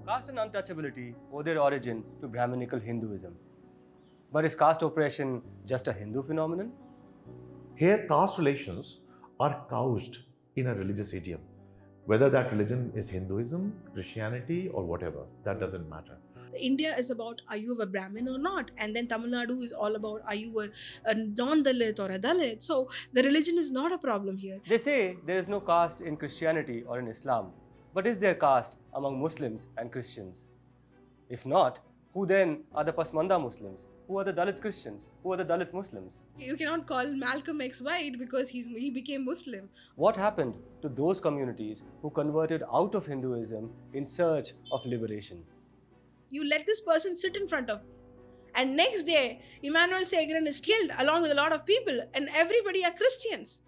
Caste and untouchability owe their origin to Brahminical Hinduism. But is caste oppression just a Hindu phenomenon? Here, caste relations are couched in a religious idiom. Whether that religion is Hinduism, Christianity, or whatever, that doesn't matter. India is about are you a Brahmin or not, and then Tamil Nadu is all about are you a non-Dalit or a Dalit. So the religion is not a problem here. They say there is no caste in Christianity or in Islam, but is there caste among Muslims and Christians? If not, who then are the Pasmanda Muslims? Who are the Dalit Christians? Who are the Dalit Muslims? You cannot call Malcolm X white because he became Muslim. What happened to those communities who converted out of Hinduism in search of liberation? You let this person sit in front of me, and next day Emmanuel Segrin is killed along with a lot of people, and everybody are Christians.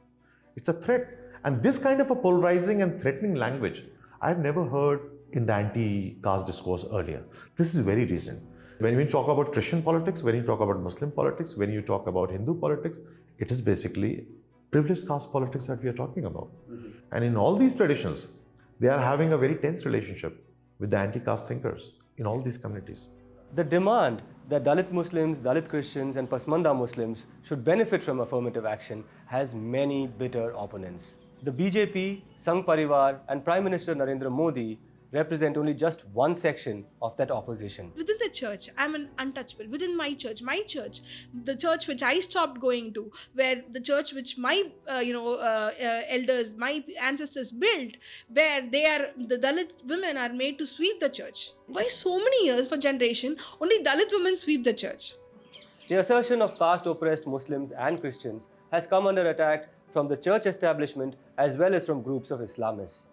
It's a threat. And this kind of a polarizing and threatening language, I've never heard in the anti-caste discourse earlier. This is very recent. When you talk about Christian politics, when you talk about Muslim politics, when you talk about Hindu politics, it is basically privileged caste politics that we are talking about. And in all these traditions, they are having a very tense relationship with the anti-caste thinkers in all these communities. The demand that Dalit Muslims, Dalit Christians, and Pasmanda Muslims should benefit from affirmative action has many bitter opponents. The BJP, Sangh Parivar, and Prime Minister Narendra Modi represent only just one section of that opposition. Within the church, I'm an untouchable. Within my church, the church which I stopped going to, where the church which my elders, my ancestors built, where the Dalit women are made to sweep the church. Why so many years for generation, only Dalit women sweep the church? The assertion of caste-oppressed Muslims and Christians has come under attack from the church establishment as well as from groups of Islamists.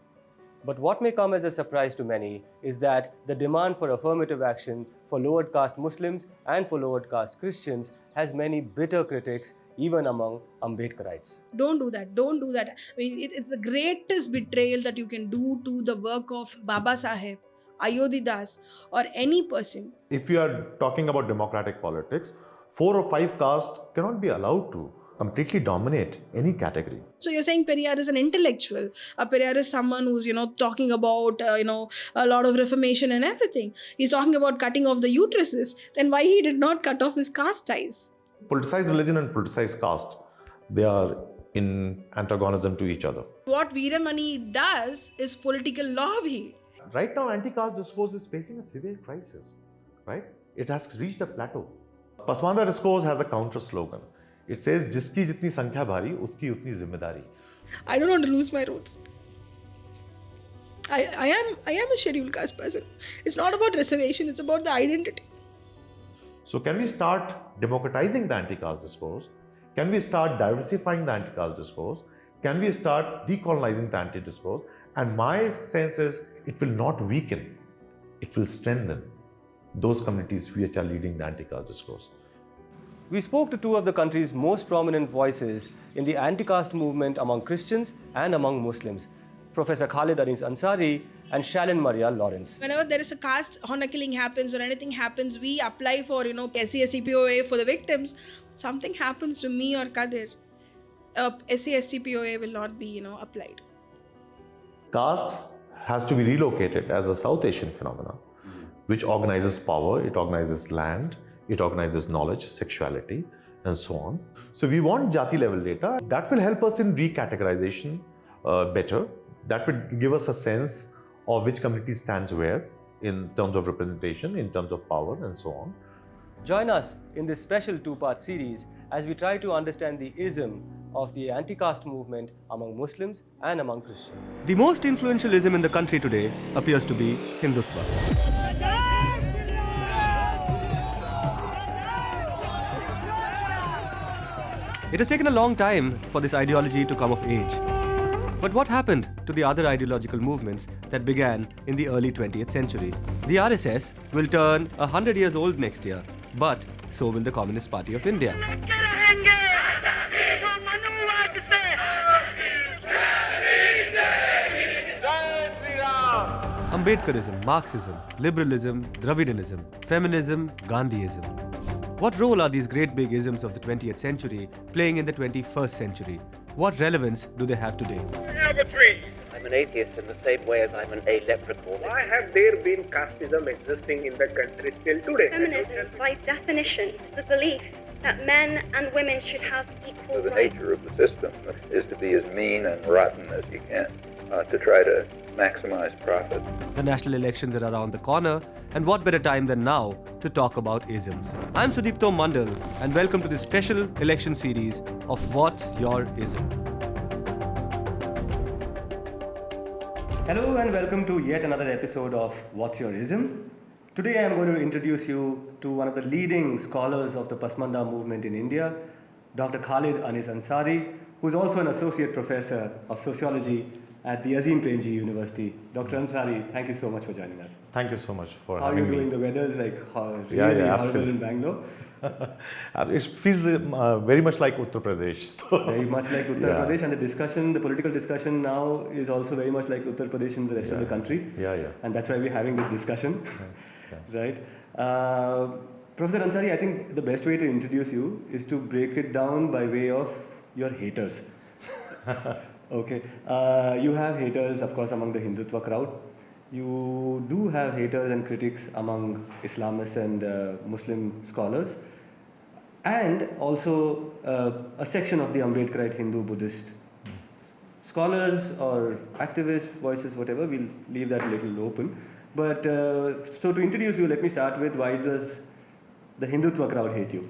But what may come as a surprise to many is that the demand for affirmative action for lowered caste Muslims and for lowered caste Christians has many bitter critics even among Ambedkarites. Don't do that. Don't do that. I mean, it's the greatest betrayal that you can do to the work of Baba Saheb, Ayodhya or any person. If you are talking about democratic politics, 4 or 5 castes cannot be allowed to completely dominate any category. So you're saying Periyar is an intellectual. Periyar is someone who's, talking about, a lot of reformation and everything. He's talking about cutting off the uteruses. Then why he did not cut off his caste ties? Politicized religion and politicized caste, they are in antagonism to each other. What Veeramani does is political lobby. Right now, anti-caste discourse is facing a severe crisis, right? It has reached a plateau. Pasmanda discourse has a counter slogan. It says, "Jiski jitni sankhya bhari, uski utni zimmedari." I don't want to lose my roots. I am a scheduled caste person. It's not about reservation, it's about the identity. So can we start democratizing the anti-caste discourse? Can we start diversifying the anti-caste discourse? Can we start decolonizing the anti-discourse? And my sense is, it will not weaken, it will strengthen those communities which are leading the anti-caste discourse. We spoke to two of the country's most prominent voices in the anti-caste movement among Christians and among Muslims, Professor Khalid Anis Ansari and Shalin Maria Lawrence. Whenever there is a caste honor killing happens or anything happens, we apply for, SC/ST/POA for the victims. Something happens to me or Kadir, SC/ST/POA will not be, applied. Caste has to be relocated as a South Asian phenomenon, which organizes power, it organizes land, it organizes knowledge, sexuality, and so on. So we want Jati level data. That will help us in recategorization better. That will give us a sense of which community stands where in terms of representation, in terms of power, and so on. Join us in this special 2-part series as we try to understand the ism of the anti-caste movement among Muslims and among Christians. The most influential ism in the country today appears to be Hindutva. It has taken a long time for this ideology to come of age. But what happened to the other ideological movements that began in the early 20th century? The RSS will turn 100 years old next year, but so will the Communist Party of India. Ambedkarism, Marxism, liberalism, Dravidianism, feminism, Gandhiism. What role are these great big isms of the 20th century playing in the 21st century? What relevance do they have today? I have a dream. I'm an atheist in the same way as I'm an leprechaun. Why have there been casteism existing in the country still today? Feminism, by definition, is the belief that men and women should have equal So the rights. nature of the system is to be as mean and rotten as you can, to try to maximize profit. The national elections are around the corner, and what better time than now to talk about isms? I'm Sudipto Mondal, and welcome to this special election series of What's Your Ism? Hello and welcome to yet another episode of What's Your Ism? Today I am going to introduce you to one of the leading scholars of the Pasmanda movement in India, Dr. Khalid Anis Ansari, who is also an associate professor of sociology at the Azim Premji University. Dr. Ansari, thank you so much for joining us. Thank you so much for How are you having me. doing? The weather is like really Yeah, horrible absolutely. in Bangalore. It feels very much like Uttar Pradesh. So. Very much like Uttar Yeah. Pradesh, and the discussion, the political discussion now is also very much like Uttar Pradesh in the rest of the country. Yeah. And that's why we're having this discussion, right? Professor Ansari, I think the best way to introduce you is to break it down by way of your haters. Okay. You have haters, of course, among the Hindutva crowd. You do have haters and critics among Islamists and Muslim scholars, and also a section of the Ambedkarite Hindu Buddhist scholars or activists, voices, whatever. We'll leave that a little open. But so to introduce you, let me start with, why does the Hindutva crowd hate you?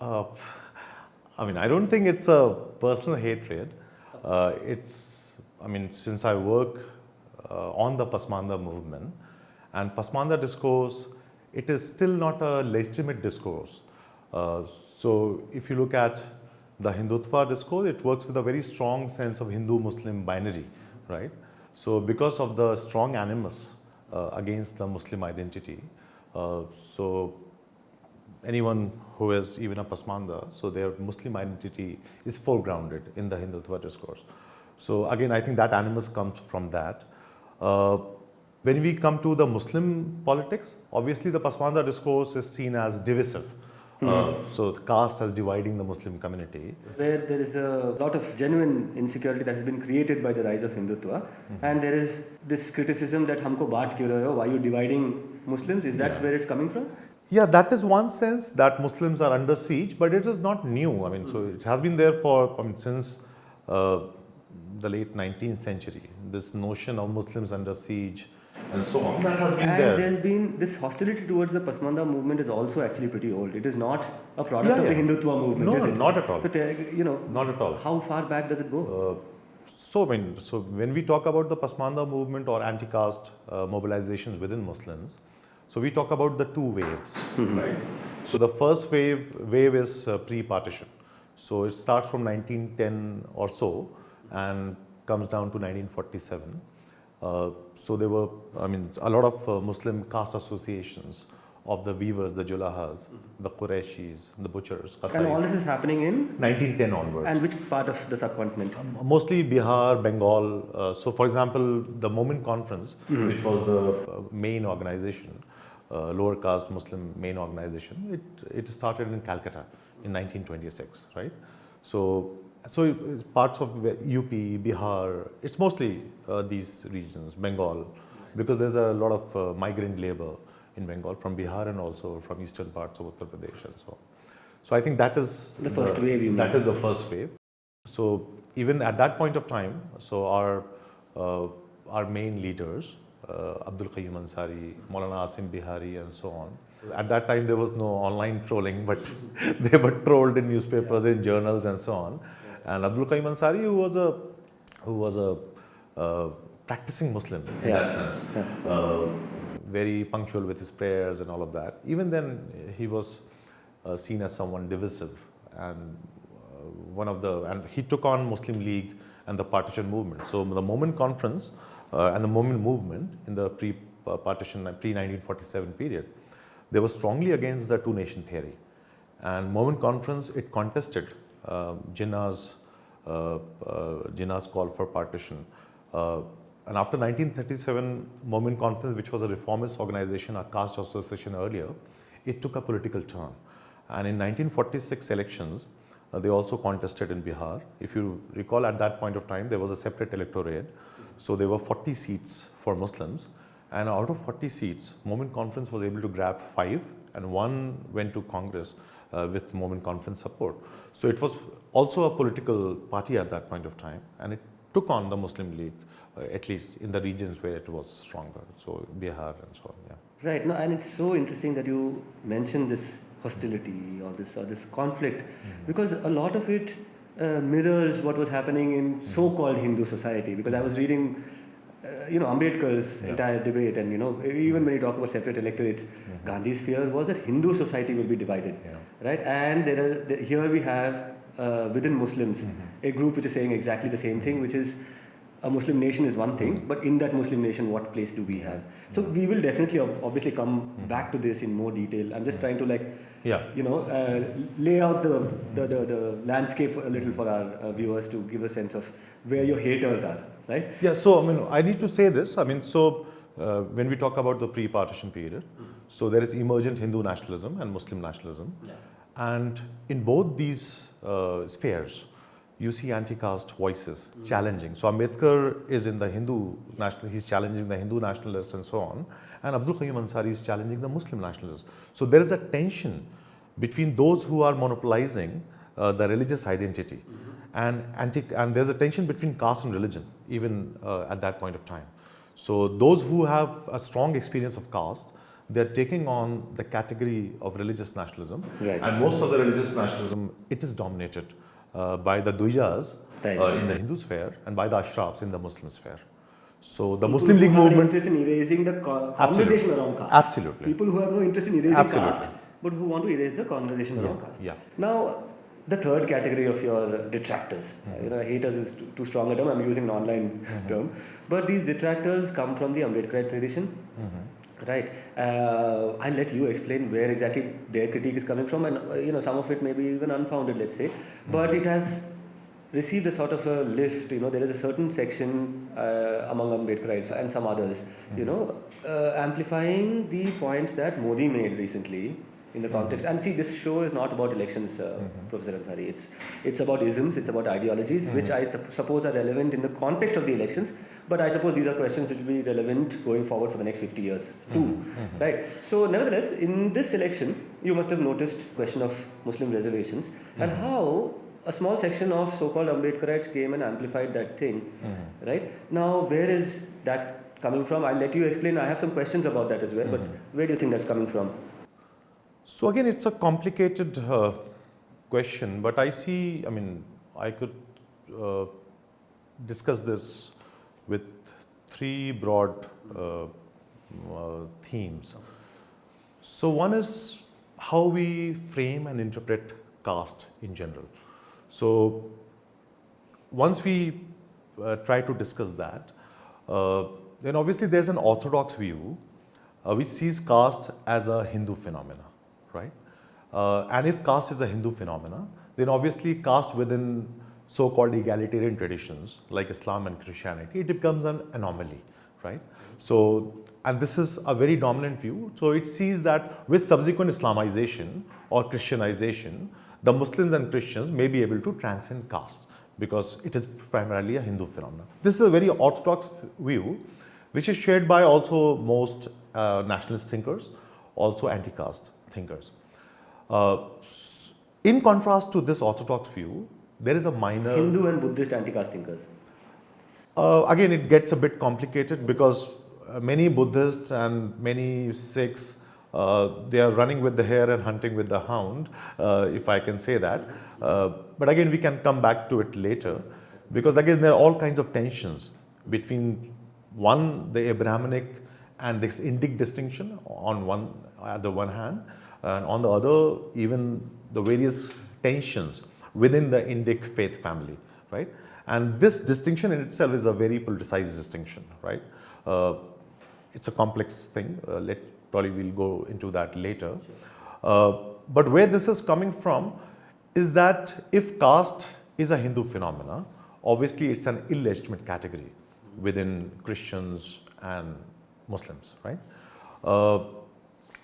I don't think it's a personal hatred. Since I work on the Pasmanda movement, and Pasmanda discourse, it is still not a legitimate discourse. So if you look at the Hindutva discourse, it works with a very strong sense of Hindu-Muslim binary, right? So because of the strong animus against the Muslim identity, so anyone who is even a Pasmanda, so their Muslim identity is foregrounded in the Hindutva discourse. So again, I think that animus comes from that. When we come to the Muslim politics, obviously the Pasmanda discourse is seen as divisive. So caste as dividing the Muslim community. Where there is a lot of genuine insecurity that has been created by the rise of Hindutva, and there is this criticism that humko baat kyun rahe ho, why are you dividing Muslims? Is that where it's coming from? Yeah, that is one sense that Muslims are under siege, but it is not new. So it has been there since the late 19th century. This notion of Muslims under siege and so on, that has been there. And there's been this hostility towards the Pasmanda movement is also actually pretty old. It is not a product of the Hindutva movement, No, is it? not at all. So, Not at all. how far back does it go? So when we talk about the Pasmanda movement or anti-caste mobilizations within Muslims, so we talk about the two waves, right? So the first wave is pre-partition. So it starts from 1910 or so and comes down to 1947. So there were, a lot of Muslim caste associations of the weavers, the Julahas, the Qurayshis, the butchers, Qasais. And all this is happening in 1910 onwards. And which part of the subcontinent? Mostly Bihar, Bengal. So for example, the Moment Conference, which was the main organization, lower caste Muslim main organization, it started in Calcutta in 1926, right? So parts of UP, Bihar, it's mostly these regions, Bengal, because there's a lot of migrant labor in Bengal from Bihar and also from eastern parts of Uttar Pradesh and so on. So I think that is The first wave, you mean? That is the first wave. So even at that point of time, so our main leaders, Abdul Qayyum Ansari, Maulana Asim Bihari and so on. At that time there was no online trolling, but they were trolled in newspapers, in journals and so on. And Abdul Qayyum Ansari, who was a practicing Muslim in that sense, very punctual with his prayers and all of that. Even then, he was seen as someone divisive, and and he took on Muslim League and the partition movement. So the Moment Conference and the Moment movement in the pre-partition, pre-1947 period, they were strongly against the two-nation theory. And Moment Conference, it contested Jinnah's call for partition. And after 1937 Moment Conference, which was a reformist organization, a caste association earlier, it took a political turn. And in 1946 elections, They also contested in Bihar. If you recall, at that point of time, there was a separate electorate. So there were 40 seats for Muslims. And out of 40 seats, Moment Conference was able to grab 5, and 1 went to Congress with Moment Conference support. So it was also a political party at that point of time, and it took on the Muslim League, at least in the regions where it was stronger. So Bihar and so on, yeah. Right. No, and it's so interesting that you mentioned this hostility or this conflict, because a lot of it mirrors what was happening in so-called Hindu society. Because I was reading, Ambedkar's entire debate, and even when you talk about separate electorates, Gandhi's fear was that Hindu society will be divided, right? And here we have within Muslims a group which is saying exactly the same thing, which is a Muslim nation is one thing, but in that Muslim nation, what place do we have? So we will definitely, obviously, come back to this in more detail. I'm just trying to lay out the landscape a little for our viewers to give a sense of where your haters are, right? Yeah. So I need to say this. When we talk about the pre-partition period, so there is emergent Hindu nationalism and Muslim nationalism, and in both these spheres, you see anti-caste voices challenging. So Ambedkar is in the Hindu national, he's challenging the Hindu nationalists and so on, and Abdul Qayyum Ansari is challenging the Muslim nationalists. So there is a tension between those who are monopolizing the religious identity, and there's a tension between caste and religion, even at that point of time. So those who have a strong experience of caste, they're taking on the category of religious nationalism, and most of the religious nationalism, it is dominated by the Dujas in the Hindu sphere and by the Ashrafs in the Muslim sphere. So the Muslim League movement interest in erasing the conversation around caste. Absolutely. People who have no interest in erasing caste, but who want to erase the conversation around caste. Yeah. Now, the third category of your detractors, haters is too strong a term. I'm using an online term, but these detractors come from the Ambedkarite tradition. Right. I'll let you explain where exactly their critique is coming from, and some of it may be even unfounded, let's say, but it has received a sort of a lift. There is a certain section among Ambedkarites and some others, amplifying the points that Modi made recently in the context. And see, this show is not about elections, Professor Ansari. It's about isms, it's about ideologies, which I suppose are relevant in the context of the elections. But I suppose these are questions which will be relevant going forward for the next 50 years too, right? So nevertheless, in this election, you must have noticed question of Muslim reservations and how a small section of so-called Ambedkarites came and amplified that thing, right? Now, where is that coming from? I'll let you explain. I have some questions about that as well, but where do you think that's coming from? So again, it's a complicated question, but I could discuss this with 3 broad themes. So one is how we frame and interpret caste in general. So once we try to discuss that, then obviously there's an orthodox view which sees caste as a Hindu phenomena, right? And if caste is a Hindu phenomena, then obviously caste within so-called egalitarian traditions like Islam and Christianity, it becomes an anomaly, right? So, and this is a very dominant view. So it sees that with subsequent Islamization or Christianization, the Muslims and Christians may be able to transcend caste because it is primarily a Hindu phenomenon. This is a very orthodox view, which is shared by also most nationalist thinkers, also anti-caste thinkers. In contrast to this orthodox view, there is a minor Hindu and Buddhist anti-caste thinkers. Again, it gets a bit complicated because many Buddhists and many Sikhs, they are running with the hare and hunting with the hound, if I can say that. But again, we can come back to it later because again, there are all kinds of tensions between the Abrahamic and this Indic distinction at the one hand, and on the other, even the various tensions within the Indic faith family, right? And this distinction in itself is a very politicized distinction, right? It's a complex thing. Probably we'll go into that later. But where this is coming from is that if caste is a Hindu phenomena, obviously it's an illegitimate category within Christians and Muslims, right?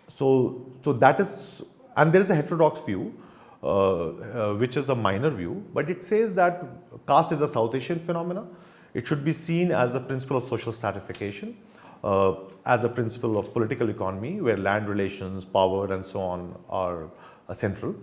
So that is, and there is a heterodox view which is a minor view, but it says that caste is a South Asian phenomena. It should be seen as a principle of social stratification, as a principle of political economy where land relations, power and so on are central.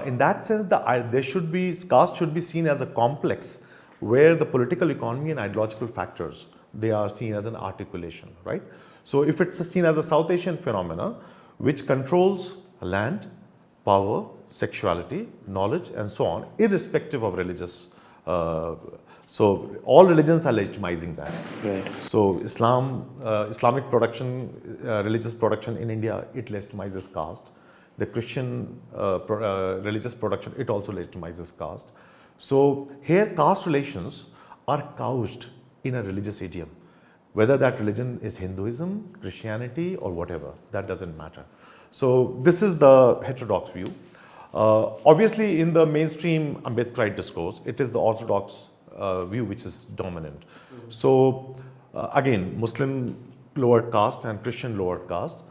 In that sense, caste should be seen as a complex where the political economy and ideological factors, they are seen as an articulation, right? So if it's seen as a South Asian phenomena which controls land, power, sexuality, knowledge and so on, irrespective of religious. So all religions are legitimizing that. Right. So Islamic production, religious production in India, it legitimizes caste. The Christian religious production, it also legitimizes caste. So here caste relations are couched in a religious idiom. Whether that religion is Hinduism, Christianity or whatever, that doesn't matter. So this is the heterodox view. Obviously in the mainstream Ambedkarite discourse, it is the orthodox view which is dominant. So again, Muslim lower caste and Christian lower caste,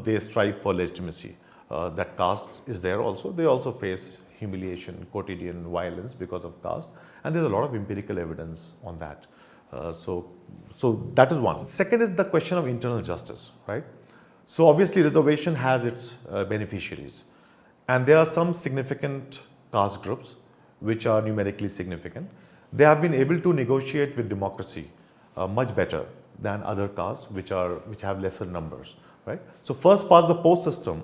they strive for legitimacy. That caste is there also. They also face humiliation, quotidian violence because of caste, and there's a lot of empirical evidence on that. So that is one. Second is the question of internal justice, right? So obviously reservation has its beneficiaries, and there are some significant caste groups which are numerically significant. They have been able to negotiate with democracy much better than other castes which have lesser numbers, right? So first past the post system,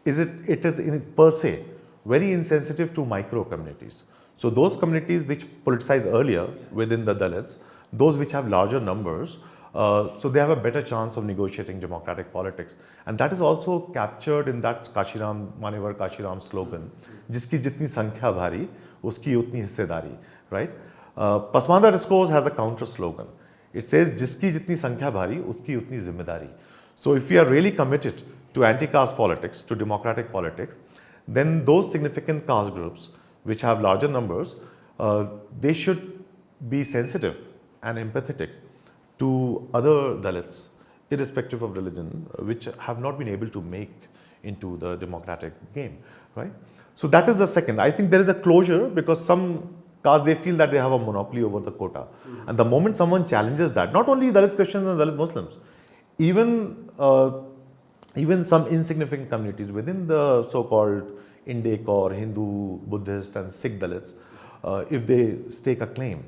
it is in per se very insensitive to micro communities. So those communities which politicized earlier within the Dalits, those which have larger numbers, so they have a better chance of negotiating democratic politics. And that is also captured in that Manevar Kashiram slogan, Jiski jitni sankhya bhari, uski utni hissedari, right? Pasmanda discourse has a counter slogan. It says, Jiski jitni sankhya bhari, uski utni zimmedari. So if we are really committed to anti-caste politics, to democratic politics, then those significant caste groups which have larger numbers, they should be sensitive and empathetic to other Dalits, irrespective of religion, which have not been able to make into the democratic game, right? So that is the second. I think there is a closure because some castes, they feel that they have a monopoly over the quota. And the moment someone challenges that, not only Dalit Christians and Dalit Muslims, even some insignificant communities within the so-called Indic or Hindu, Buddhist and Sikh Dalits, if they stake a claim,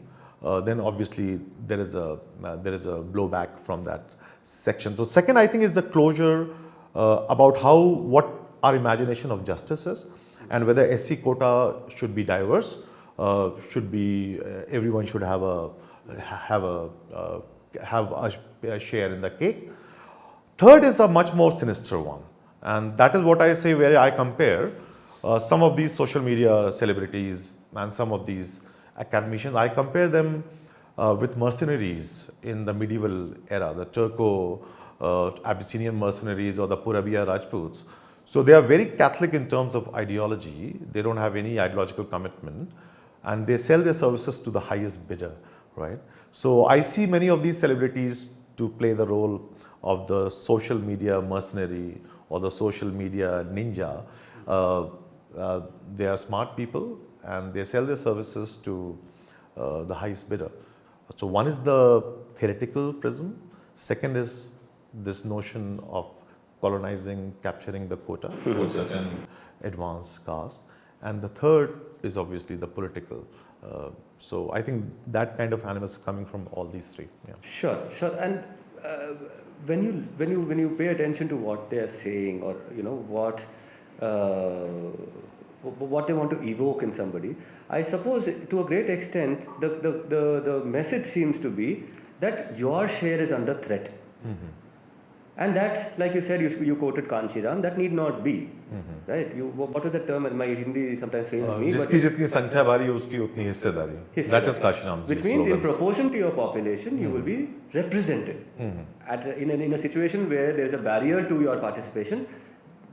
then obviously there is a blowback from that section. So second, I think, is the closure about what our imagination of justice is, and whether SC quota should be diverse, everyone should have a share in the cake. Third is a much more sinister one, and that is what I say where I compare some of these social media celebrities and some of these academicians. I compare them with mercenaries in the medieval era, the Turco-Abyssinian mercenaries or the Purabiya Rajputs. So they are very Catholic in terms of ideology. They don't have any ideological commitment, and they sell their services to the highest bidder, right? So I see many of these celebrities to play the role of the social media mercenary or the social media ninja. They are smart people and they sell their services to the highest bidder. So one is the theoretical prism. Second is this notion of colonizing, capturing the quota for certain advanced caste. And the third is obviously the political. So I think that kind of animus is coming from all these three. Yeah. Sure. And when you pay attention to what they are saying, or what they want to evoke in somebody, I suppose to a great extent the message seems to be that your share is under threat. Mm-hmm. And that, like you said, you quoted Kanchiram, that need not be, right? What was the term? My Hindi sometimes fails me. Jiski jitni sankhya bhari, uski utni hissedari. That is Kashiram. Which means in proportion to your population, you will be represented. In a situation where there is a barrier to your participation,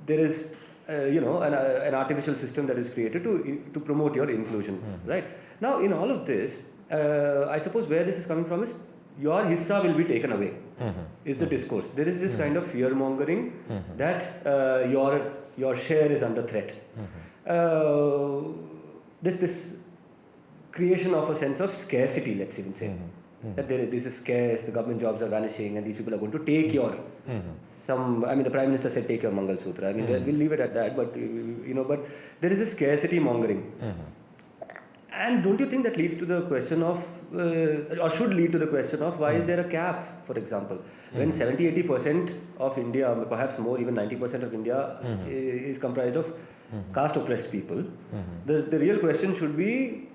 there is an artificial system that is created to promote your inclusion, right? Now, in all of this, I suppose where this is coming from is your hissa will be taken away, is the discourse. There is this kind of fear mongering that your share is under threat. this creation of a sense of scarcity, let's even say. That this is scarce, the government jobs are vanishing, and these people are going to take your the Prime Minister said take your Mangal Sutra. I mean, we'll leave it at that, but but there is a scarcity mongering. And don't you think that leads to the question of, or should lead to the question of, why is there a cap, for example? When 70-80% of India, perhaps more, even 90% of India is comprised of caste oppressed people, the real question should be,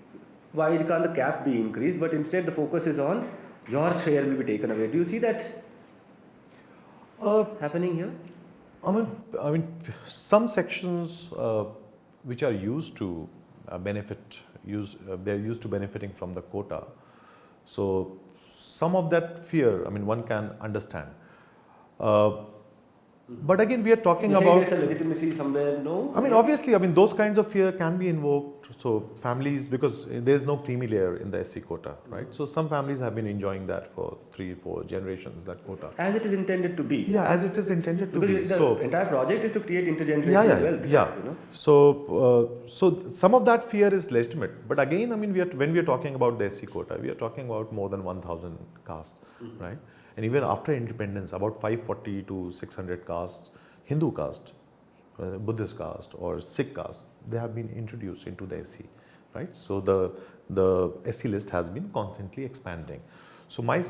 why can't the cap be increased, but instead the focus is on your share will be taken away. Do you see that happening here? I mean, some sections which are used to they're used to benefiting from the quota. So some of that fear, one can understand. But again, we are talking about there's a legitimacy somewhere, no? Obviously, those kinds of fear can be invoked. So families, because there's no creamy layer in the SC quota, right? So some families have been enjoying that for 3-4 generations, that quota. As it is intended to be. Yeah, as it is intended to because be. The entire project is to create intergenerational wealth. Yeah. So some of that fear is legitimate. But again, when we are talking about the SC quota, we are talking about more than 1,000 castes, right? And even after independence, about 540 to 600 castes, Hindu caste, Buddhist caste or Sikh caste, they have been introduced into the SC, right? So the SC list has been constantly expanding. So my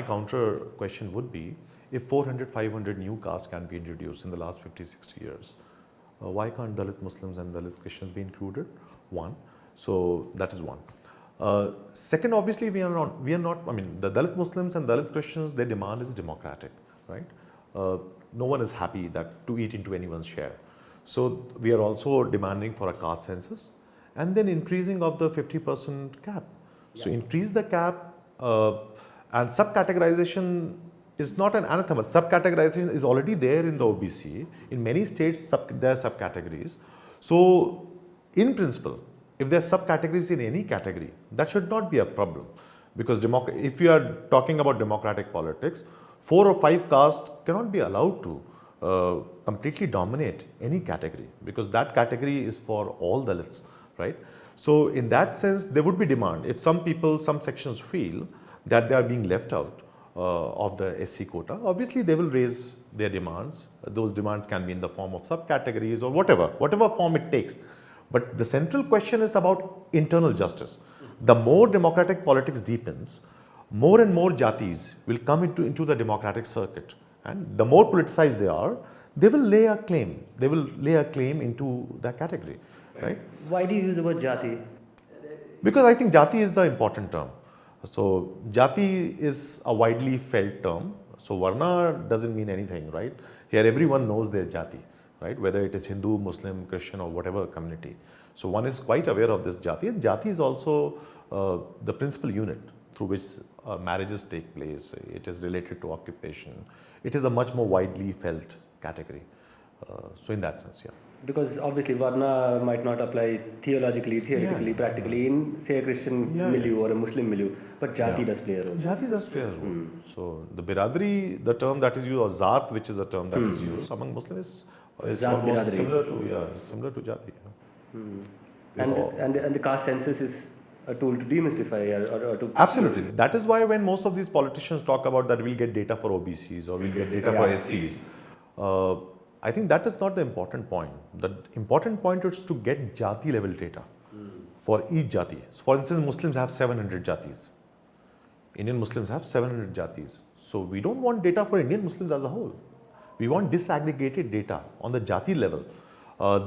counter question would be, if 400, 500 new castes can be introduced in the last 50, 60 years, why can't Dalit Muslims and Dalit Christians be included? One. So that is one. Second, obviously, we are not, the Dalit Muslims and Dalit Christians, their demand is democratic, right? No one is happy to eat into anyone's share. So we are also demanding for a caste census and then increasing of the 50% cap. So increase the cap and subcategorization is not an anathema. Subcategorization is already there in the OBC. In many states, there are subcategories. So in principle, if there are subcategories in any category, that should not be a problem. Because if you are talking about democratic politics, 4 or 5 castes cannot be allowed to completely dominate any category, because that category is for all Dalits, right? So in that sense, there would be demand. If some sections feel that they are being left out of the SC quota, obviously they will raise their demands. Those demands can be in the form of subcategories or whatever form it takes. But the central question is about internal justice. The more democratic politics deepens, more and more jatis will come into the democratic circuit. And the more politicized they are, they will lay a claim. They will lay a claim into that category, right? Why do you use the word jati? Because I think jati is the important term. So jati is a widely felt term. So varna doesn't mean anything, right? Here everyone knows their jati, right? Whether it is Hindu, Muslim, Christian or whatever community. So one is quite aware of this jati, and jati is also the principal unit through which marriages take place. It is related to occupation. It is a much more widely felt category. So in that sense, yeah. Because obviously Varna might not apply theoretically, practically in, say, a Christian milieu or a Muslim milieu, but Jati does play a role. Jati does play a role. So the Biradri, the term that is used, or Zaat, which is a term that is used among Muslims, is almost similar to Jati. And the caste census is a tool to demystify or to... Absolutely. That is why when most of these politicians talk about that we'll get data for OBCs or we'll get data for SCs, I think that is not the important point. The important point is to get jati level data for each jati. So for instance, Muslims have 700 jatis. Indian Muslims have 700 jatis. So we don't want data for Indian Muslims as a whole. We want disaggregated data on the jati level,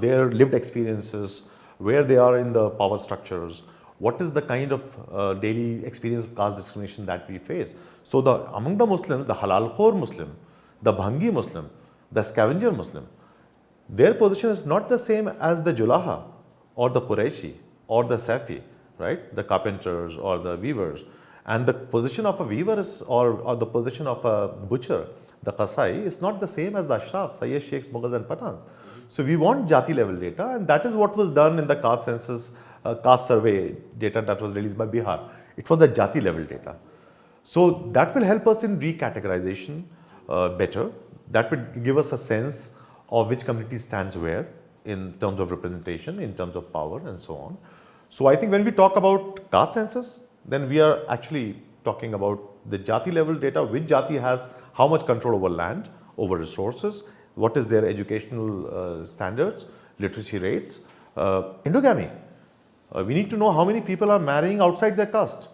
their lived experiences, where they are in the power structures, what is the kind of daily experience of caste discrimination that we face. So among the Muslims, the halal khor Muslim, the bhangi Muslim, the scavenger Muslim, their position is not the same as the Julaha or the Quraishi or the Safi, right? The carpenters or the weavers. And the position of a weaver is, or the position of a butcher, the Qasai, is not the same as the Ashraf, Sayyid, Sheikhs, Mughals and Pathans. So we want jati level data, and that is what was done in the caste census, caste survey data that was released by Bihar. It was the jati level data. So that will help us in recategorization better. That would give us a sense of which community stands where, in terms of representation, in terms of power and so on. So I think when we talk about caste census, then we are actually talking about the jati level data, which jati has how much control over land, over resources, what is their educational standards, literacy rates, endogamy. We need to know how many people are marrying outside their caste.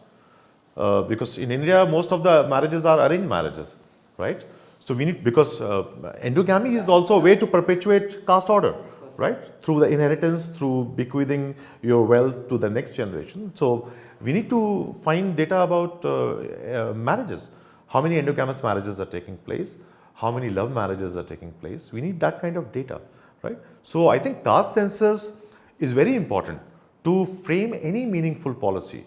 Because in India, most of the marriages are arranged marriages, right? So we need, because endogamy is also a way to perpetuate caste order, right? Through the inheritance, through bequeathing your wealth to the next generation. So we need to find data about marriages. How many endogamous marriages are taking place? How many love marriages are taking place? We need that kind of data, right? So I think caste census is very important to frame any meaningful policy.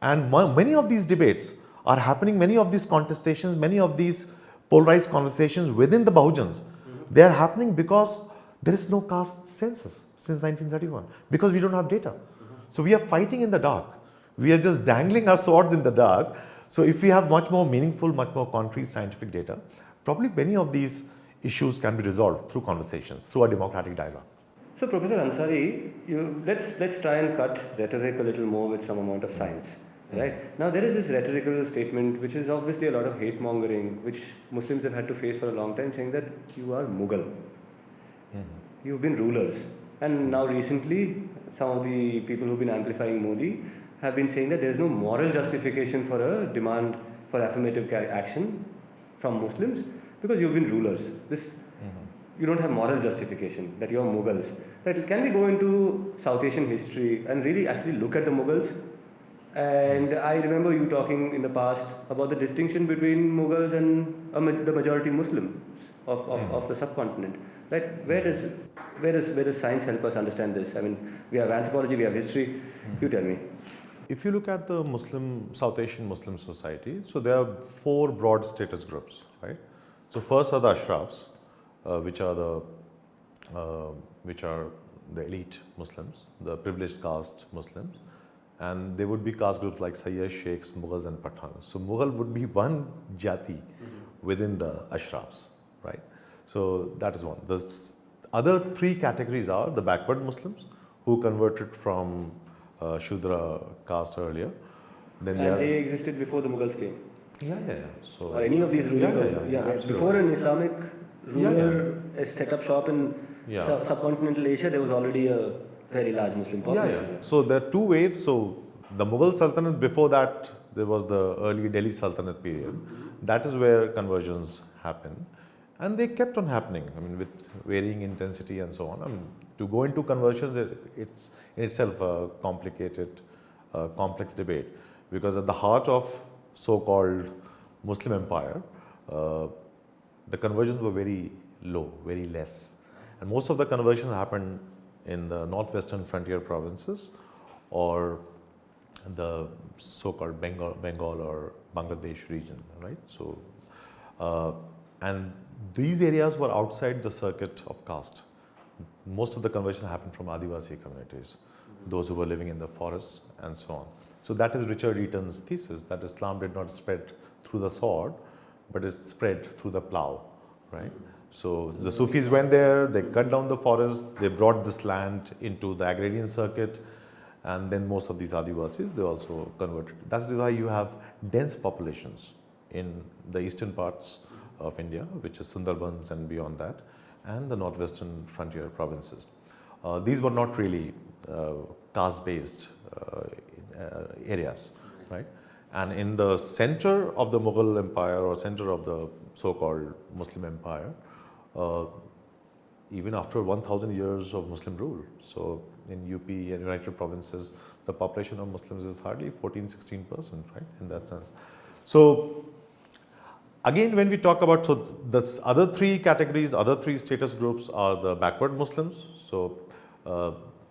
And many of these debates are happening, many of these contestations, many of these polarized conversations within the Bahujans, they are happening because there is no caste census since 1931, because we don't have data. So we are fighting in the dark. We are just dangling our swords in the dark. So if we have much more meaningful, much more concrete scientific data, probably many of these issues can be resolved through conversations, through a democratic dialogue. So Professor Ansari, let's try and cut rhetoric a little more with some amount of science. Right. Now there is this rhetorical statement which is obviously a lot of hate mongering which Muslims have had to face for a long time, saying that you are Mughal. You've been rulers. And now recently some of the people who've been amplifying Modi have been saying that there is no moral justification for a demand for affirmative action from Muslims because you've been rulers. You don't have moral justification that you're Mughals. Right. Can we go into South Asian history and really actually look at the Mughals? And I remember you talking in the past about the distinction between Mughals and the majority Muslims of the subcontinent. Right? Where does science help us understand this? I mean, we have anthropology, we have history. You tell me. If you look at the South Asian Muslim society, so there are 4 broad status groups, right? So first are the Ashrafs, which are the elite Muslims, the privileged caste Muslims. And there would be caste groups like Sayyid, Sheikhs, Mughals and Pathans. So Mughal would be one jati within the Ashrafs, right? So that is one. The other 3 categories are the backward Muslims who converted from Shudra caste earlier. Then they existed before the Mughals came? Yeah. So or any of these rulers? Absolutely. Before an Islamic ruler set up shop in subcontinental Asia, there was already a very large Muslim population. So there are 2 waves. So the Mughal Sultanate, before that there was the early Delhi Sultanate period. That is where conversions happened. And they kept on happening, I mean, with varying intensity and so on. I mean, to go into conversions, it's in itself a complicated, complex debate. Because at the heart of so-called Muslim empire, the conversions were very low, very less. And most of the conversions happened in the northwestern frontier provinces or the so-called Bengal or Bangladesh region, right? So, and these areas were outside the circuit of caste. Most of the conversions happened from Adivasi communities, those who were living in the forests and so on. So that is Richard Eaton's thesis, that Islam did not spread through the sword, but it spread through the plow, right? So the Sufis went there, they cut down the forest, they brought this land into the agrarian circuit, and then most of these Adivasis, they also converted. That's why you have dense populations in the eastern parts of India, which is Sundarbans and beyond that, and the northwestern frontier provinces. These were not really caste-based areas, right? And in the center of the Mughal empire or center of the so-called Muslim empire, even after 1,000 years of Muslim rule. So in UP and United Provinces, the population of Muslims is hardly 14-16%, right, in that sense. So again, when we talk about, so the other 3 categories, other 3 status groups are the backward Muslims, so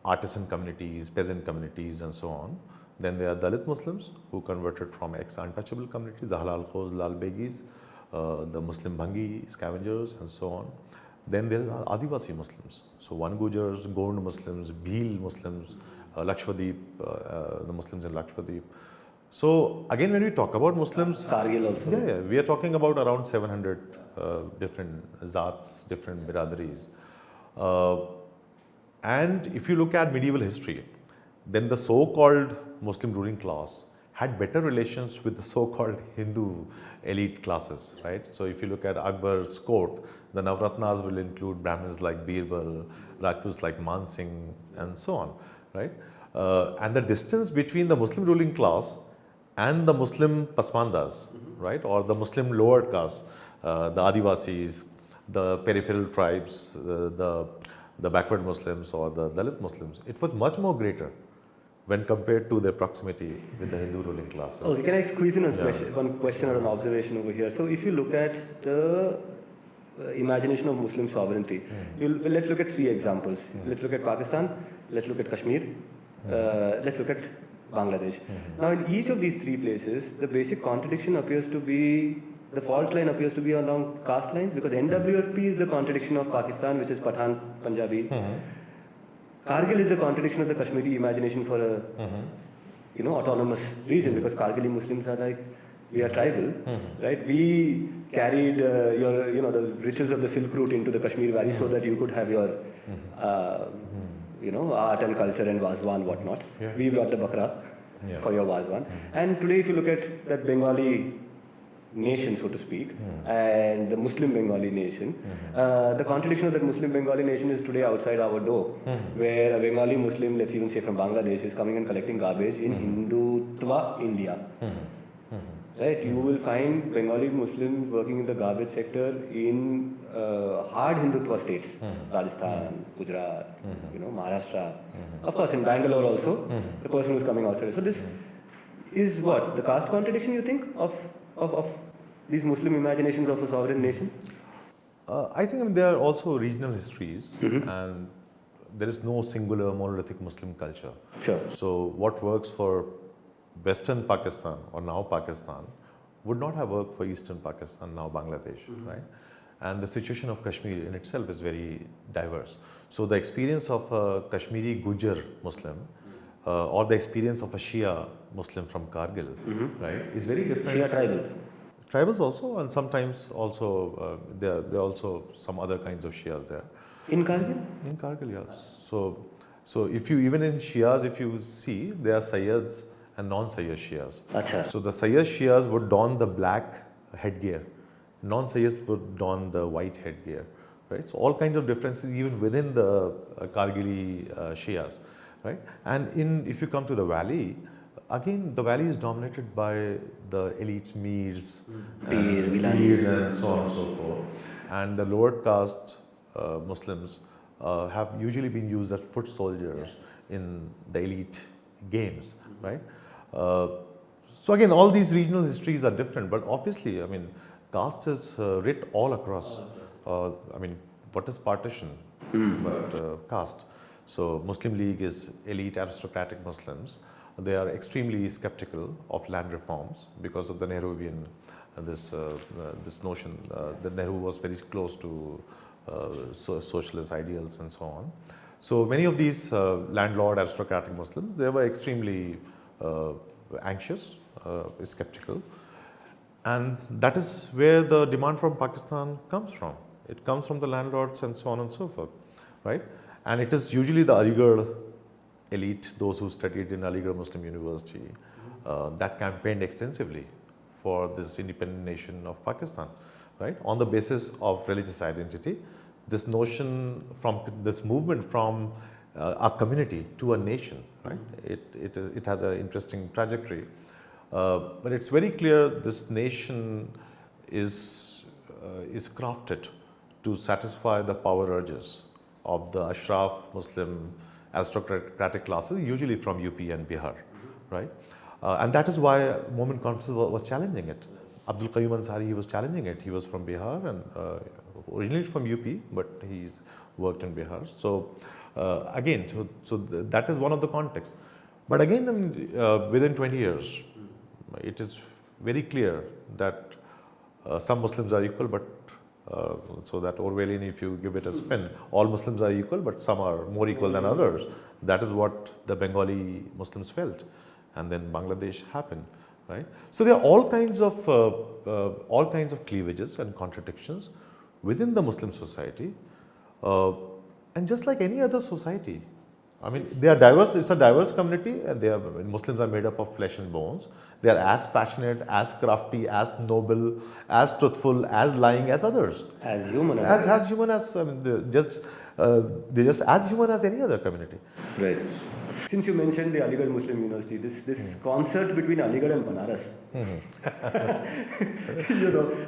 artisan communities, peasant communities and so on. Then there are Dalit Muslims who converted from ex-untouchable communities, the Halal Khos, Lal Begis, the Muslim Bhangi scavengers and so on. Then there are Adivasi Muslims. So One Gujars, Gond Muslims, Bhil Muslims, Lakshadweep, the Muslims in Lakshadweep. So again, when we talk about Muslims, Kargil also. We are talking about around 700 different zats, different biradaris. And if you look at medieval history, then the so-called Muslim ruling class had better relations with the so-called Hindu elite classes, right? So if you look at Akbar's court, the Navratnas will include Brahmins like Birbal, Rajputs like Man Singh, and so on, right? And the distance between the Muslim ruling class and the Muslim Pasmandas, right, or the Muslim lower caste, the Adivasis, the peripheral tribes, the backward Muslims or the Dalit Muslims, it was much more greater when compared to their proximity with the Hindu ruling classes. Okay, can I squeeze in one question or an observation over here? So if you look at the imagination of Muslim sovereignty, let's look at three examples. Let's look at Pakistan, let's look at Kashmir, let's look at Bangladesh. Now in each of these three places, the basic contradiction appears to be, the fault line appears to be along caste lines, because NWFP is the contradiction of Pakistan, which is Pathan Punjabi. Kargil is the contradiction of the Kashmiri imagination for a autonomous region, because Kargili Muslims are like, we are tribal, right? We carried the riches of the Silk Route into the Kashmir Valley so that you could have your art and culture and Wazwan, whatnot. Yeah. We brought the Bakra for your Wazwan. And today, if you look at that Bengali nation, so to speak, and the Muslim Bengali nation, the contradiction of that Muslim Bengali nation is today outside our door, where a Bengali Muslim, let's even say from Bangladesh, is coming and collecting garbage in Hindutva India. Right? You will find Bengali Muslims working in the garbage sector in hard Hindutva states, Rajasthan, Gujarat, Maharashtra. Of course, in Bangalore also, the person who's coming outside. So this is what? The caste contradiction, you think, of these Muslim imaginations of a sovereign nation? I think there are also regional histories, and there is no singular monolithic Muslim culture. Sure. So what works for Western Pakistan or now Pakistan would not have worked for Eastern Pakistan, now Bangladesh, right? And the situation of Kashmir in itself is very diverse. So the experience of a Kashmiri Gujar Muslim or the experience of a Shia Muslim from Kargil, right, is very different. Shia tribal. Tribals also, and sometimes also there are also some other kinds of Shias there. In Kargil? In Kargil, yes. So if you, even in Shias, if you see, there are Sayyids and non-Sayyid Shias. Achha. So the Sayyid Shias would don the black headgear. Non-Sayyids would don the white headgear. Right? So all kinds of differences even within the Kargili Shias. Right? And if you come to the valley, again the valley is dominated by the elite Meers, and so on and so forth. And the lower caste Muslims have usually been used as foot soldiers in the elite games, right? So again, all these regional histories are different, but obviously, I mean, caste is writ all across. I mean, what is partition but caste? So Muslim League is elite aristocratic Muslims. They are extremely skeptical of land reforms because of the Nehruvian, this notion that Nehru was very close to socialist ideals and so on. So many of these landlord aristocratic Muslims, they were extremely anxious, skeptical, and that is where the demand from Pakistan comes from. It comes from the landlords and so on and so forth, right? And it is usually the Aligarh elite, those who studied in Aligarh Muslim University, that campaigned extensively for this independent nation of Pakistan, right? On the basis of religious identity, this notion from this movement from a community to a nation, right? It has an interesting trajectory, but it's very clear this nation is crafted to satisfy the power urges of the Ashraf Muslim aristocratic classes, usually from UP and Bihar, right? And that is why Moment Conference was challenging it. Abdul Qayyum Ansari, he was challenging it. He was from Bihar and originally from UP, but he's worked in Bihar. So again, that is one of the contexts. But again, I mean, within 20 years, it is very clear that some Muslims are equal, but so that Orwellian, if you give it a spin, all Muslims are equal, but some are more equal than others. That is what the Bengali Muslims felt, and then Bangladesh happened, right? So there are all kinds of cleavages and contradictions within the Muslim society, And just like any other society, I mean, they are diverse, it's a diverse community, and Muslims are made up of flesh and bones. They are as passionate, as crafty, as noble, as truthful, as lying as others. As human As human as, I mean, they're just as human as any other community. Right. Since you mentioned the Aligarh Muslim University, this concert between Aligarh and Banaras,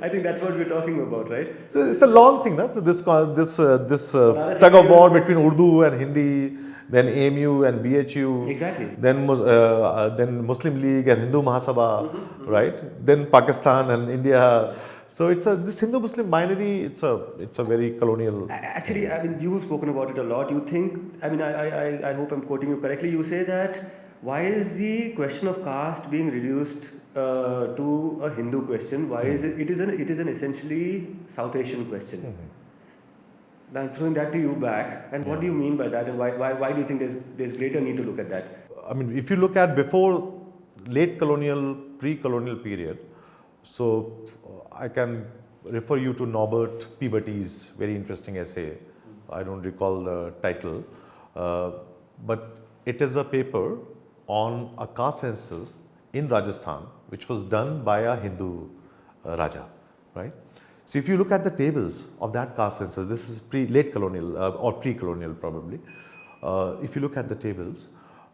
I think that's what we're talking about, right? So it's a long thing, no? So this tug of war between Urdu and Hindi, then AMU and BHU, Exactly. then Muslim League and Hindu Mahasabha, right? Then Pakistan and India. So it's this Hindu-Muslim binary. It's a very colonial. Actually, I mean, you've spoken about it a lot. You think, I mean, I hope I'm quoting you correctly. You say that why is the question of caste being reduced to a Hindu question? Why is it? It is an essentially South Asian question. Now I'm throwing that to you back. And what do you mean by that? And why do you think there's greater need to look at that? I mean, if you look at before late colonial, pre-colonial period, so I can refer you to Norbert Peabody's very interesting essay. I don't recall the title, but it is a paper on a caste census in Rajasthan, which was done by a Hindu Raja, right? So if you look at the tables of that caste census, this is late colonial or pre-colonial probably. If you look at the tables,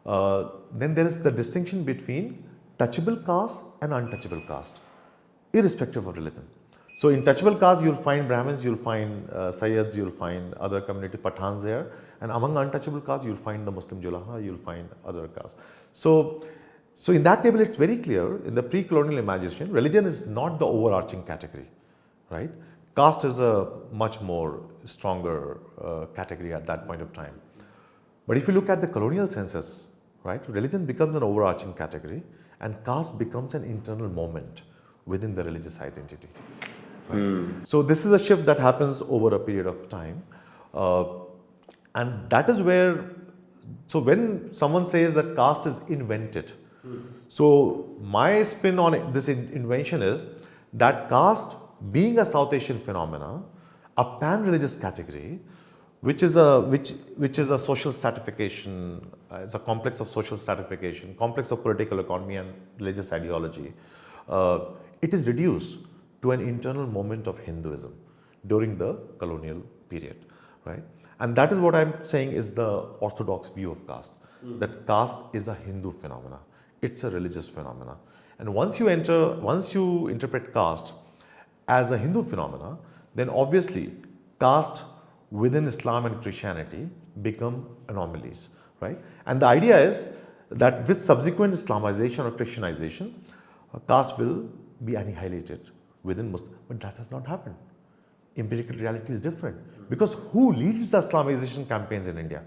then there is the distinction between touchable caste and untouchable caste, irrespective of religion. So in touchable caste, you'll find Brahmins, you'll find Sayyids, you'll find other community Pathans there, and among untouchable castes, you'll find the Muslim Julaha, you'll find other castes. So in that table, it's very clear in the pre-colonial imagination, religion is not the overarching category, right? Caste is a much more stronger category at that point of time. But if you look at the colonial census, right, religion becomes an overarching category, and caste becomes an internal moment within the religious identity. Right? So this is a shift that happens over a period of time, and that is where, so when someone says that caste is invented, so my spin on this invention is that caste, being a South Asian phenomena, a pan-religious category, which is a social stratification, it's a complex of social stratification, complex of political economy and religious ideology. It is reduced to an internal moment of Hinduism during the colonial period, right? And that is what I'm saying is the orthodox view of caste, that caste is a Hindu phenomena, it's a religious phenomena. And once you interpret caste as a Hindu phenomena, then obviously caste within Islam and Christianity become anomalies, right? And the idea is that with subsequent Islamization or Christianization, caste will be annihilated within Muslim, but that has not happened. Empirical reality is different, because who leads the Islamization campaigns in India?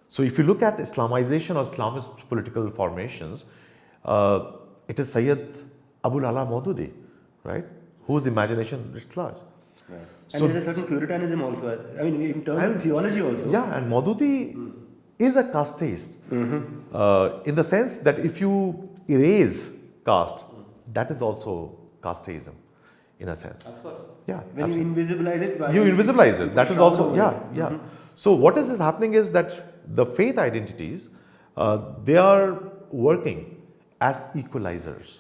So if you look at Islamization or Islamist political formations, it is Sayyid Abul Ala Maududi, right, whose imagination is large. Right. And so there's a certain Puritanism also, I mean, in terms of theology also. Yeah, and Maududi is a casteist, in the sense that if you erase caste, that is also casteism, in a sense. Of course. Yeah, when absolutely. you invisibilize it, you invisibilize it. That is also, yeah. So what is happening is that the faith identities, they are working as equalizers.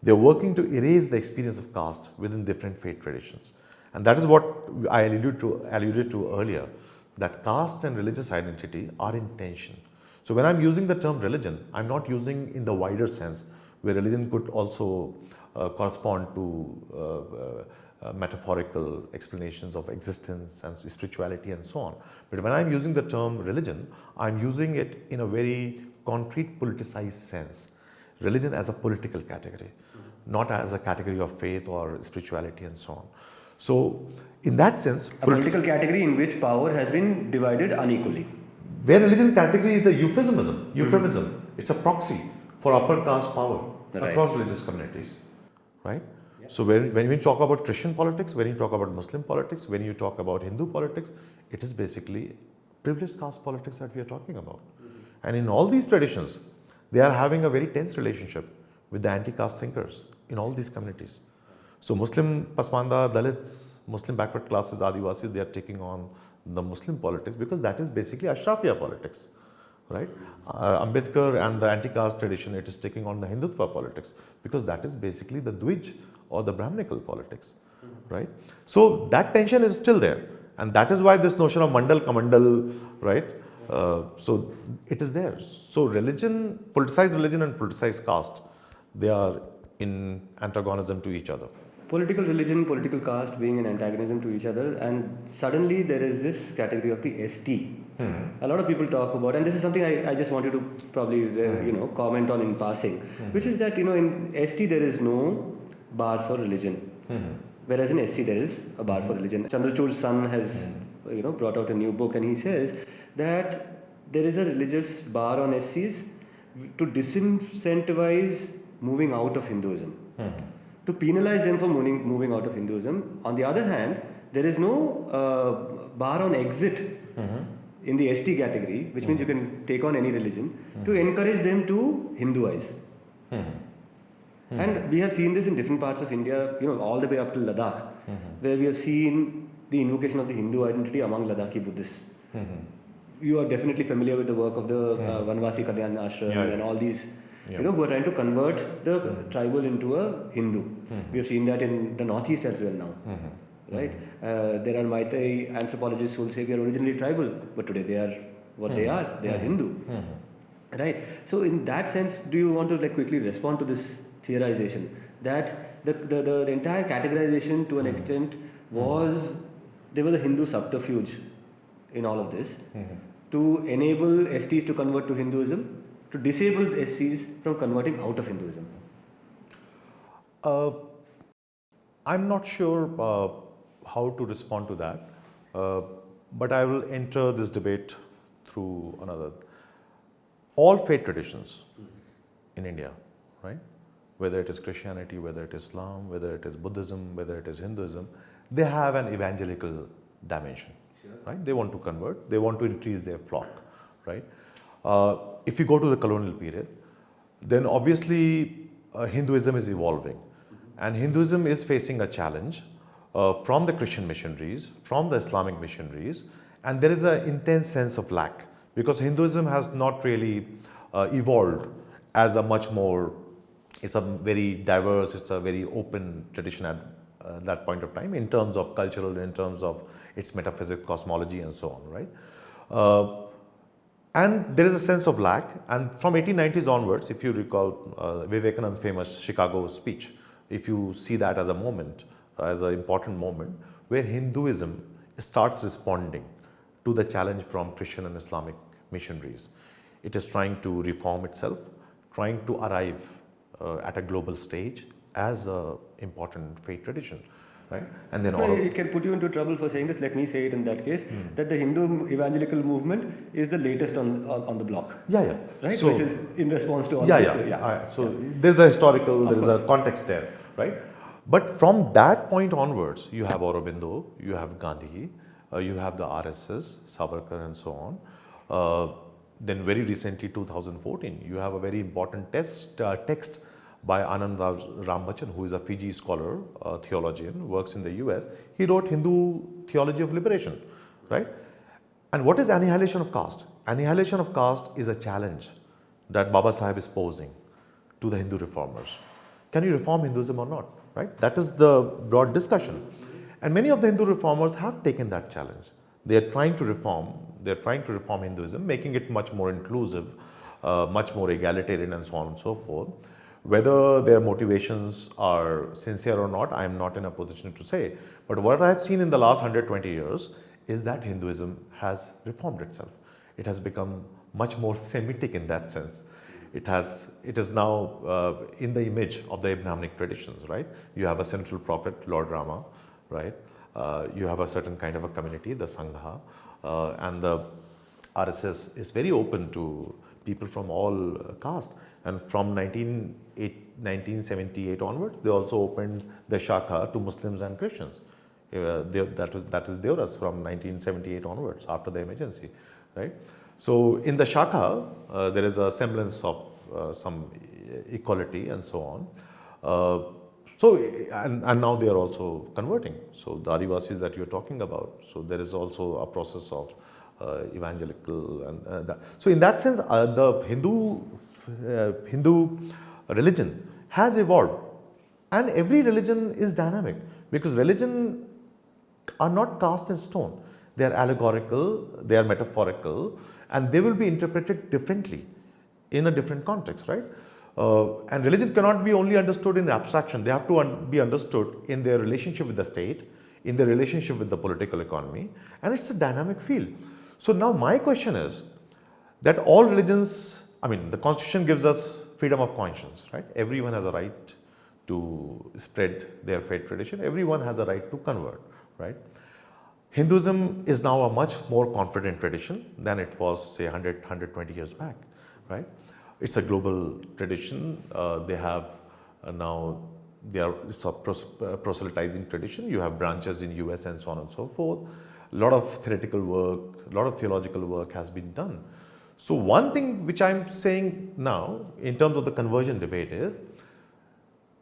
They are working to erase the experience of caste within different faith traditions. And that is what I alluded to earlier, that caste and religious identity are in tension. So when I'm using the term religion, I'm not using in the wider sense, where religion could also correspond to metaphorical explanations of existence and spirituality and so on. But when I'm using the term religion, I'm using it in a very concrete, politicized sense. Religion as a political category, not as a category of faith or spirituality and so on. So in that sense, a political category in which power has been divided unequally. Where religion category is the euphemism. It's a proxy for upper caste power across religious communities, right? Yeah. So when we talk about Christian politics, when you talk about Muslim politics, when you talk about Hindu politics, it is basically privileged caste politics that we are talking about. And in all these traditions, they are having a very tense relationship with the anti-caste thinkers in all these communities. So Muslim Pasmanda, Dalits, Muslim backward classes, Adivasis, they are taking on the Muslim politics, because that is basically Ashrafiya politics, right? Ambedkar and the anti-caste tradition, it is taking on the Hindutva politics, because that is basically the Dwij or the Brahminical politics, right? So that tension is still there, and that is why this notion of Mandal Kamandal, right? So it is there. So religion, politicized religion and politicized caste, they are in antagonism to each other. Political religion, political caste being in antagonism to each other, and suddenly there is this category of the ST. A lot of people talk about, and this is something I just wanted to probably comment on in passing, which is that in ST there is no bar for religion, whereas in SC there is a bar for religion. Chandrachud's son has brought out a new book, and he says that there is a religious bar on SCs to disincentivize moving out of Hinduism, to penalize them for moving out of Hinduism. On the other hand, there is no bar on exit in the ST category, which means you can take on any religion, to encourage them to Hinduize. And we have seen this in different parts of India, all the way up to Ladakh, where we have seen the invocation of the Hindu identity among Ladakhi Buddhists. You are definitely familiar with the work of the Vanvasi Kalyan Ashram and all these, who are trying to convert the tribal into a Hindu. We have seen that in the Northeast as well now. Right? There are Meitei anthropologists who will say we are originally tribal, but today they are what they are. They are Hindu. Right? So in that sense, do you want to quickly respond to this theorization that the entire categorization to an extent was, there was a Hindu subterfuge in all of this to enable STs to convert to Hinduism, to disable the SCs from converting out of Hinduism? I'm not sure how to respond to that, but I will enter this debate through another. All faith traditions in India, right? Whether it is Christianity, whether it is Islam, whether it is Buddhism, whether it is Hinduism, they have an evangelical dimension, right? They want to convert, they want to increase their flock, right? If you go to the colonial period, then obviously Hinduism is evolving, and Hinduism is facing a challenge from the Christian missionaries, from the Islamic missionaries, and there is an intense sense of lack, because Hinduism has not really evolved as a much more, it's a very diverse, it's a very open tradition at that point of time in terms of cultural, in terms of its metaphysics, cosmology and so on, right? And there is a sense of lack, and from 1890s onwards, if you recall Vivekananda's famous Chicago speech, if you see that as a moment, as an important moment, where Hinduism starts responding to the challenge from Christian and Islamic missionaries. It is trying to reform itself, trying to arrive at a global stage as an important faith tradition, right? And then it can put you into trouble for saying this. Let me say it in that case, that the Hindu evangelical movement is the latest on the block. Right? So, which is in response to all this. So there's a historical, there is a context there, right? But from that point onwards, you have Aurobindo, you have Gandhi, you have the RSS, Savarkar and so on. Then very recently, 2014, you have a very important text by Anand Rambachan, who is a Fiji scholar, theologian, works in the US. He wrote Hindu Theology of Liberation, right? And what is annihilation of caste? Annihilation of caste is a challenge that Baba Sahib is posing to the Hindu reformers. Can you reform Hinduism or not, right? That is the broad discussion. And many of the Hindu reformers have taken that challenge. They are trying to reform Hinduism, making it much more inclusive, much more egalitarian and so on and so forth. Whether their motivations are sincere or not, I am not in a position to say. But what I have seen in the last 120 years is that Hinduism has reformed itself. It has become much more Semitic in that sense. It is now in the image of the Abrahamic traditions, right? You have a central prophet, Lord Rama, right? You have a certain kind of a community, the Sangha, and the RSS is very open to people from all castes. And from 1978 onwards, they also opened the Shakha to Muslims and Christians. That is Deoras from 1978 onwards, after the emergency, right? So in the Shakha, there is a semblance of some equality and so on. So, and now they are also converting. So the Adivasis that you're talking about, so there is also a process of evangelical and that. So in that sense, the Hindu religion has evolved, and every religion is dynamic because religion are not cast in stone. They are allegorical, they are metaphorical, and they will be interpreted differently in a different context, right? And religion cannot be only understood in abstraction. They have to be understood in their relationship with the state, in their relationship with the political economy, and it's a dynamic field. So now my question is that all religions, I mean, the constitution gives us freedom of conscience, right? Everyone has a right to spread their faith tradition. Everyone has a right to convert, right? Hinduism is now a much more confident tradition than it was, say, 100, 120 years back, right? It's a global tradition. They have now, it's a proselytizing tradition. You have branches in US and so on and so forth. A lot of theoretical work, a lot of theological work has been done. So one thing which I'm saying now in terms of the conversion debate is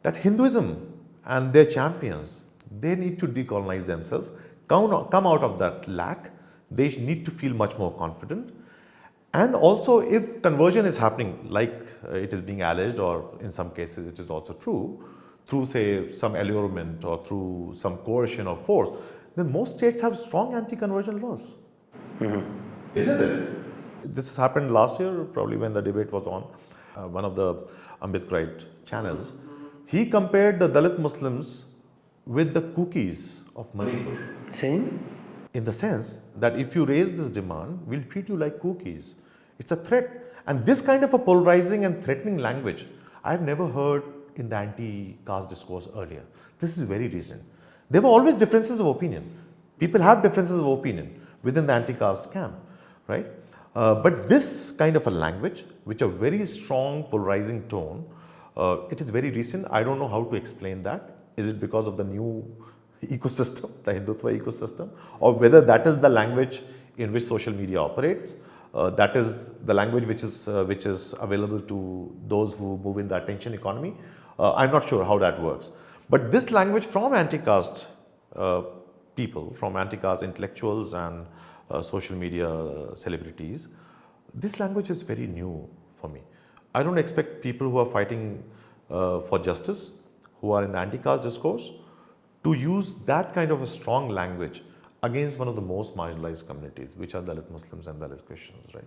that Hinduism and their champions, they need to decolonize themselves, come out of that lack. They need to feel much more confident. And also, if conversion is happening like it is being alleged, or in some cases it is also true, through say some allurement or through some coercion or force, then most states have strong anti-conversion laws. Isn't it? This has happened last year, probably when the debate was on one of the Ambedkarite channels. He compared the Dalit Muslims with the cookies of Manipur. Saying? In the sense that if you raise this demand, we'll treat you like cookies. It's a threat. And this kind of a polarizing and threatening language, I've never heard in the anti-caste discourse earlier. This is very recent. There were always differences of opinion. People have differences of opinion within the anti-caste camp, right? But this kind of a language, which a very strong polarizing tone, it is very recent. I don't know how to explain that. Is it because of the new ecosystem, the Hindutva ecosystem, or whether that is the language in which social media operates? That is the language which is available to those who move in the attention economy. I'm not sure how that works. But this language from anti-caste people, from anti-caste intellectuals and social media celebrities, this language is very new for me. I don't expect people who are fighting for justice, who are in the anti-caste discourse, to use that kind of a strong language against one of the most marginalized communities, which are Dalit Muslims and Dalit Christians, right?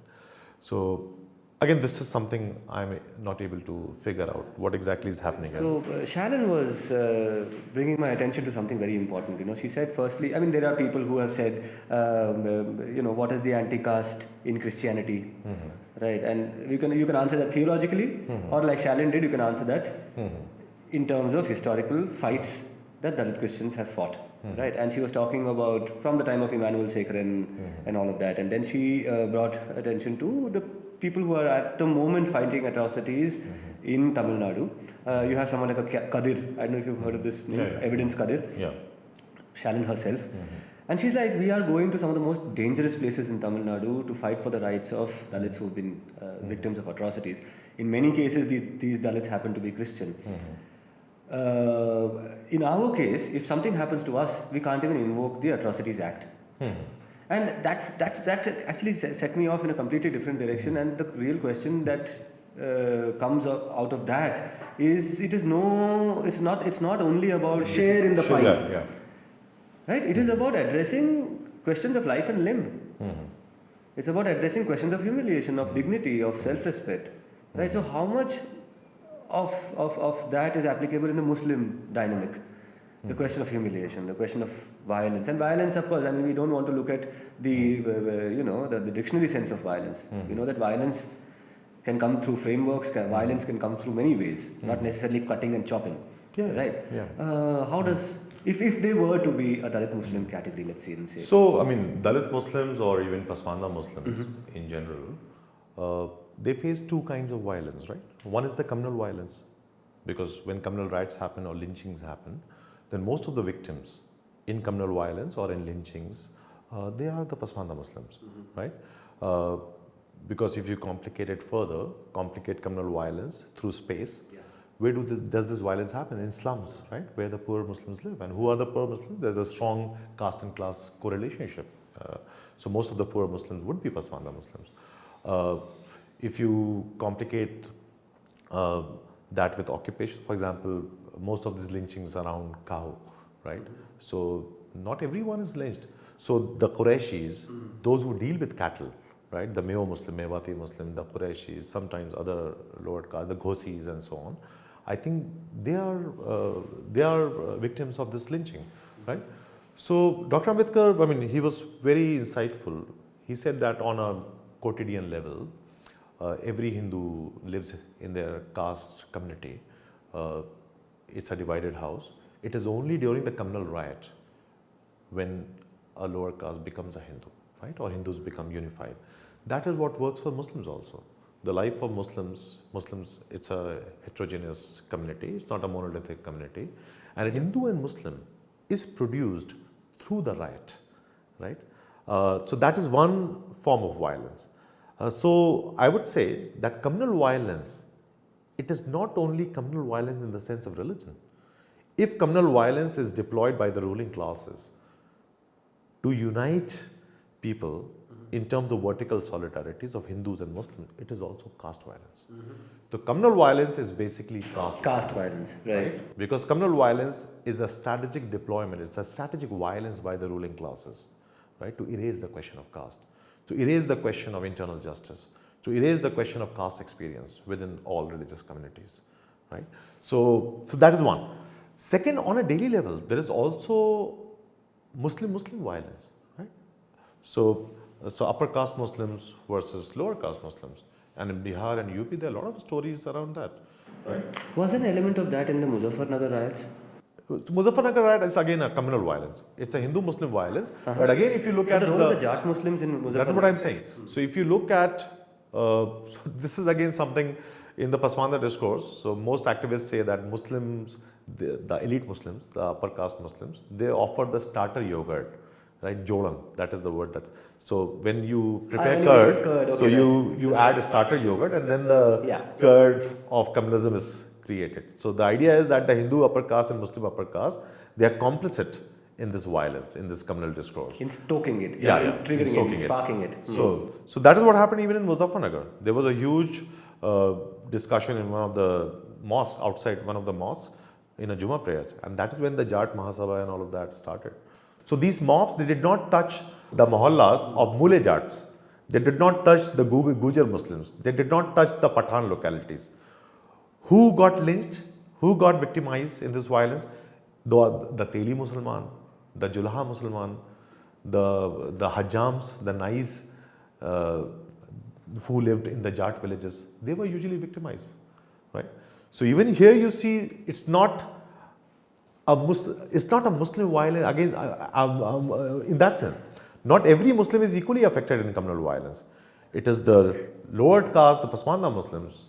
So again, this is something I'm not able to figure out what exactly is happening. So Shalin was bringing my attention to something very important. You know, she said, firstly, I mean, there are people who have said, you know, what is the anti-caste in Christianity, right? And you can answer that theologically, or like Shalin did, you can answer that in terms of historical fights that Dalit Christians have fought, right? And she was talking about from the time of Emmanuel Sekharan and all of that. And then she brought attention to the people who are at the moment fighting atrocities in Tamil Nadu. You have someone like a Kadir, I don't know if you've heard of this name, Evidence Kadir, Shalin herself. And she's like, we are going to some of the most dangerous places in Tamil Nadu to fight for the rights of Dalits who've been victims of atrocities. In many cases, these Dalits happen to be Christian. In our case, if something happens to us, we can't even invoke the Atrocities Act. And that actually set me off in a completely different direction. And the real question that comes out of that is, it's not only about share in the pie, right? It is about addressing questions of life and limb. It's about addressing questions of humiliation, of dignity, of self-respect, right? So how much of that is applicable in the Muslim dynamic? The question of humiliation, the question of violence. And violence, of course, I mean, we don't want to look at the dictionary sense of violence. You know that violence can come through frameworks, violence can come through many ways, not necessarily cutting and chopping, right? How does, if they were to be a Dalit Muslim category, let's say. So, I mean, Dalit Muslims or even Pasmanda Muslims in general, they face two kinds of violence, right? One is the communal violence, because when communal riots happen or lynchings happen, then most of the victims in communal violence or in lynchings, they are the Pasmanda Muslims, right? Because if you complicate it further, complicate communal violence through space, Where does this violence happen? In slums, right? Where the poor Muslims live. And who are the poor Muslims? There's a strong caste and class correlationship. So most of the poor Muslims would be Pasmanda Muslims. If you complicate that with occupation, for example, most of these lynchings around cow, right? So not everyone is lynched. So the Qurayshis, those who deal with cattle, right? The Meo Muslim, Mewati Muslim, the Qurayshis, sometimes other lower caste, the Ghosis and so on. I think they are victims of this lynching, right? So Dr. Ambedkar, I mean, he was very insightful. He said that on a quotidian level, every Hindu lives in their caste community. It's a divided house. It is only during the communal riot when a lower caste becomes a Hindu, right? Or Hindus become unified. That is what works for Muslims also. The life of Muslims, it's a heterogeneous community. It's not a monolithic community. And a Hindu and Muslim is produced through the riot, right? So that is one form of violence. So I would say that communal violence, it is not only communal violence in the sense of religion. If communal violence is deployed by the ruling classes to unite people in terms of vertical solidarities of Hindus and Muslims, it is also caste violence. So communal violence is basically caste violence, right? Because communal violence is a strategic deployment, it's a strategic violence by the ruling classes, right? To erase the question of caste, to erase the question of internal justice, to erase the question of caste experience within all religious communities, right? So that is one. Second, on a daily level, there is also Muslim violence, right? So upper caste Muslims versus lower caste Muslims. And in Bihar and UP, there are a lot of stories around that, right? Was an element of that in the Muzaffarnagar riots? Muzaffarnagar riot is again a communal violence. It's a Hindu-Muslim violence. But again, if you look at the role of the Jat Muslims in Muzaffarnagar. That's what I'm saying. So if you look at, so this is again something in the Pasmanda discourse. So most activists say that Muslims, the elite Muslims, the upper caste Muslims, they offer the starter yogurt, right? Jolan, that is the word that. So when you prepare curd, okay, so you add a starter yogurt and then the curd of communalism is created. So the idea is that the Hindu upper caste and Muslim upper caste, they are complicit in this violence, in this communal discourse. In stoking it, triggering it, sparking it. So that is what happened even in Muzaffarnagar. There was a huge discussion in one of the mosques, outside one of the mosques, in a Jummah prayers. And that is when the Jat Mahasabha and all of that started. So these mobs, they did not touch the mohallas of Mule Jats. They did not touch the Gujar Muslims. They did not touch the Pathan localities. Who got lynched? Who got victimized in this violence? The Teli Musalman, the Julaha Musalman, the Hajjams, the Nais, who lived in the Jat villages, they were usually victimized, right? So even here you see, it's not a Muslim violence, again, in that sense. Not every Muslim is equally affected in communal violence. It is the lower caste, the Pasmanda Muslims,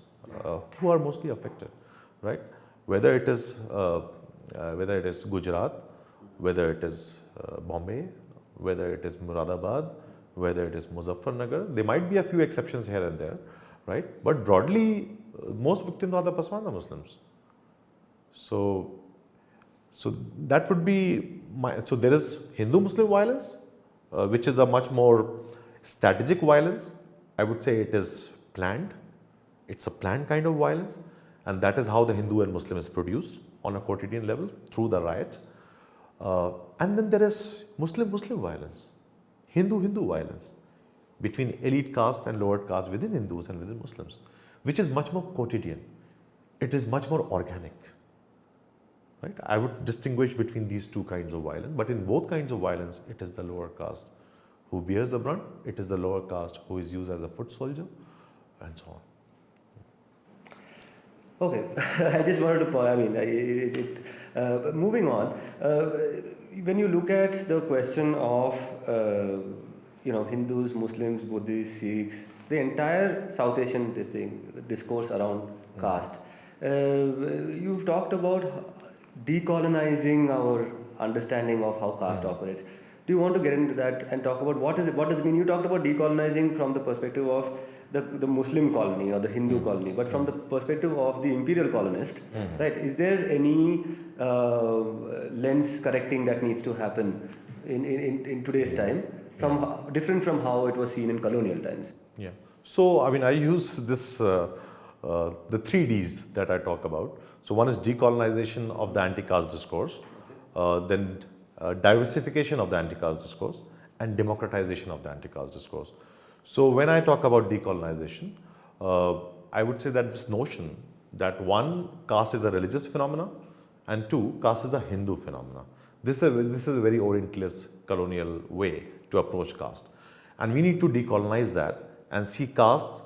who are mostly affected, right? Whether it is Gujarat, whether it is Bombay, whether it is Muradabad, whether it is Muzaffarnagar. There might be a few exceptions here and there, right? But broadly, most victims are the Pasmanda Muslims. So that would be so there is Hindu-Muslim violence, which is a much more strategic violence. I would say it is planned. It's a planned kind of violence, and that is how the Hindu and Muslim is produced on a quotidian level through the riot. And then there is Muslim-Muslim violence, Hindu-Hindu violence between elite caste and lower caste within Hindus and within Muslims, which is much more quotidian. It is much more organic. Right? I would distinguish between these two kinds of violence, but in both kinds of violence, it is the lower caste who bears the brunt, it is the lower caste who is used as a foot soldier, and so on. Okay, I just wanted to moving on, when you look at the question of Hindus, Muslims, Buddhists, Sikhs, the entire South Asian discourse around caste, you've talked about decolonizing our understanding of how caste operates. Do you want to get into that and talk about what does it mean? You talked about decolonizing from the perspective of the Muslim colony or the Hindu colony, but from the perspective of the imperial colonist, right? Is there any lens correcting that needs to happen in today's time, different from how it was seen in colonial times? Yeah. So, I mean, I use this, the 3 Ds that I talk about. So, one is decolonization of the anti-caste discourse, then diversification of the anti-caste discourse, and democratization of the anti-caste discourse. So, when I talk about decolonization, I would say that this notion that 1, caste is a religious phenomenon, and 2, caste is a Hindu phenomenon. This is a very Orientalist colonial way to approach caste. And we need to decolonize that and see caste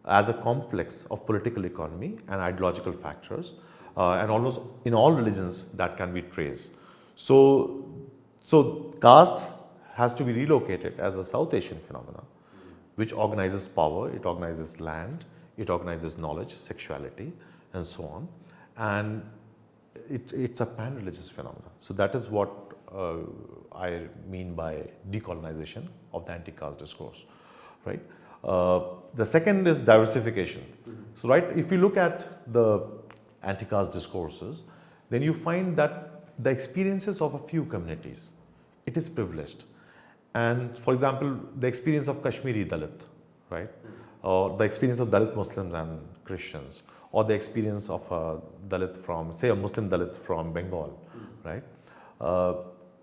as a complex of political economy and ideological factors, and almost in all religions that can be traced. So caste has to be relocated as a South Asian phenomenon, which organizes power, it organizes land, it organizes knowledge, sexuality, and so on. And it's a pan-religious phenomenon. So that is what I mean by decolonization of the anti-caste discourse, right? The second is diversification. So, right, if you look at the anti-caste discourses, then you find that the experiences of a few communities, it is privileged. And for example, the experience of Kashmiri Dalit, right? Or the experience of Dalit Muslims and Christians, or the experience of a Dalit from, say, a Muslim Dalit from Bengal, right?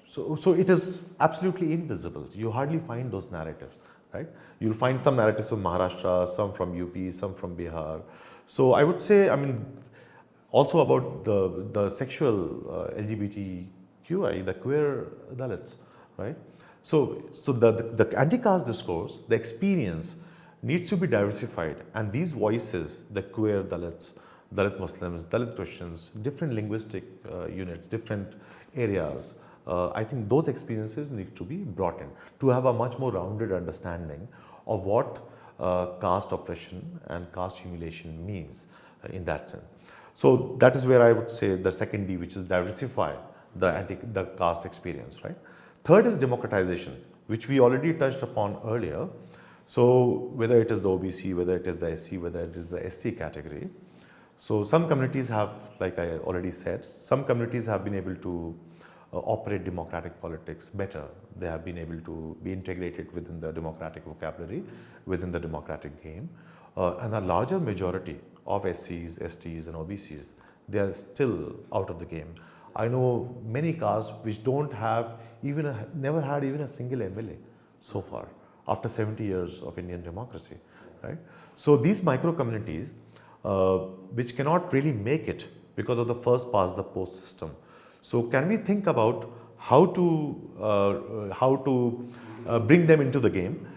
So it is absolutely invisible. You hardly find those narratives, right? You'll find some narratives from Maharashtra, some from UP, some from Bihar. So I would say, I mean, also about the sexual LGBTQI, the queer Dalits, right? So the anti-caste discourse, the experience needs to be diversified, and these voices, the queer Dalits, Dalit Muslims, Dalit Christians, different linguistic units, different areas, I think those experiences need to be brought in to have a much more rounded understanding of what caste oppression and caste humiliation means in that sense. So that is where I would say the second D, which is diversify the caste experience, right? Third is democratization, which we already touched upon earlier. So whether it is the OBC, whether it is the SC, whether it is the ST category. So some communities have, like I already said, some communities have been able to operate democratic politics better. They have been able to be integrated within the democratic vocabulary, within the democratic game. And a larger majority of SCs, STs and OBCs, they are still out of the game. I know many castes which don't have never had even a single MLA so far after 70 years of Indian democracy, right? So these micro communities, which cannot really make it because of the first past the post system. So can we think about how to bring them into the game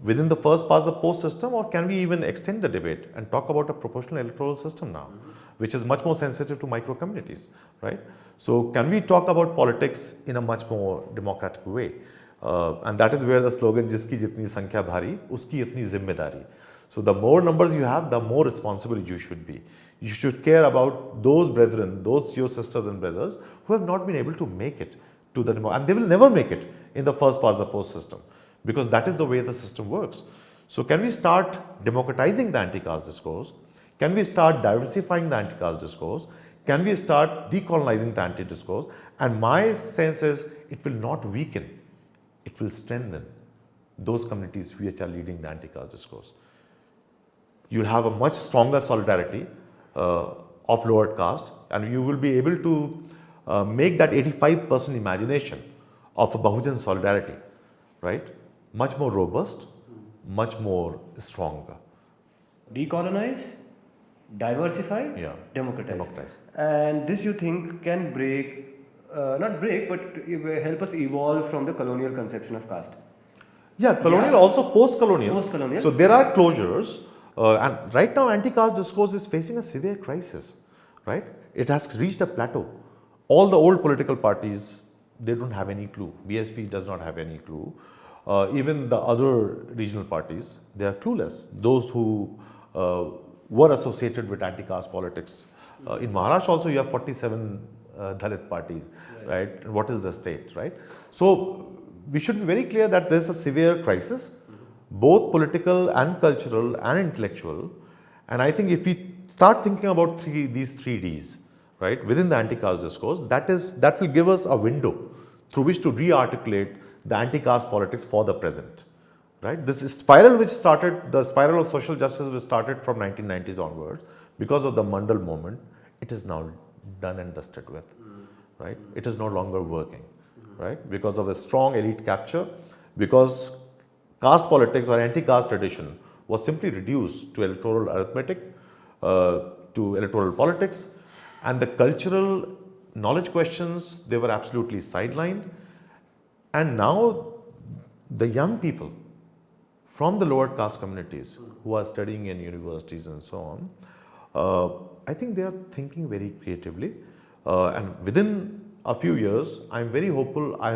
within the first past the post system, or can we even extend the debate and talk about a proportional electoral system now, which is much more sensitive to micro communities, right? So can we talk about politics in a much more democratic way? And that is where the slogan, "Jiski jitni sankhya bhari, uski itni zimmedari." So the more numbers you have, the more responsible you should be. You should care about those brethren, those your sisters and brothers who have not been able to make it to the and they will never make it in the first past the post system, because that is the way the system works. So can we start democratizing the anti-caste discourse? Can we start diversifying the anti-caste discourse? Can we start decolonizing the anti-discourse? And my sense is it will not weaken, it will strengthen those communities which are leading the anti-caste discourse. You'll have a much stronger solidarity of lower caste, and you will be able to make that 85% imagination of a Bahujan solidarity, right, much more robust, much more stronger. Decolonize, diversify, democratize. And this you think can break, not break, but help us evolve from the colonial conception of caste? Yeah, colonial, also post-colonial. Post-colonial. So there are closures. And right now, anti-caste discourse is facing a severe crisis, right? It has reached a plateau. All the old political parties, they don't have any clue. BSP does not have any clue. Even the other regional parties, they are clueless. Those who were associated with anti-caste politics. In Maharashtra also, you have 47 Dalit parties, right? And what is the state, right? So we should be very clear that there is a severe crisis. both political and cultural and intellectual. And I think if we start thinking about these three Ds, right, within the anti-caste discourse, that will give us a window through which to re-articulate the anti-caste politics for the present. Right? This spiral which started, the spiral of social justice which started from 1990s onwards, because of the Mondal movement, it is now done and dusted with. Right? It is no longer working. Right? Because of a strong elite capture, because caste politics or anti-caste tradition was simply reduced to electoral arithmetic, to electoral politics, and the cultural knowledge questions, they were absolutely sidelined. And now the young people from the lower caste communities who are studying in universities and so on, I think they are thinking very creatively. And within a few years, I'm very hopeful, I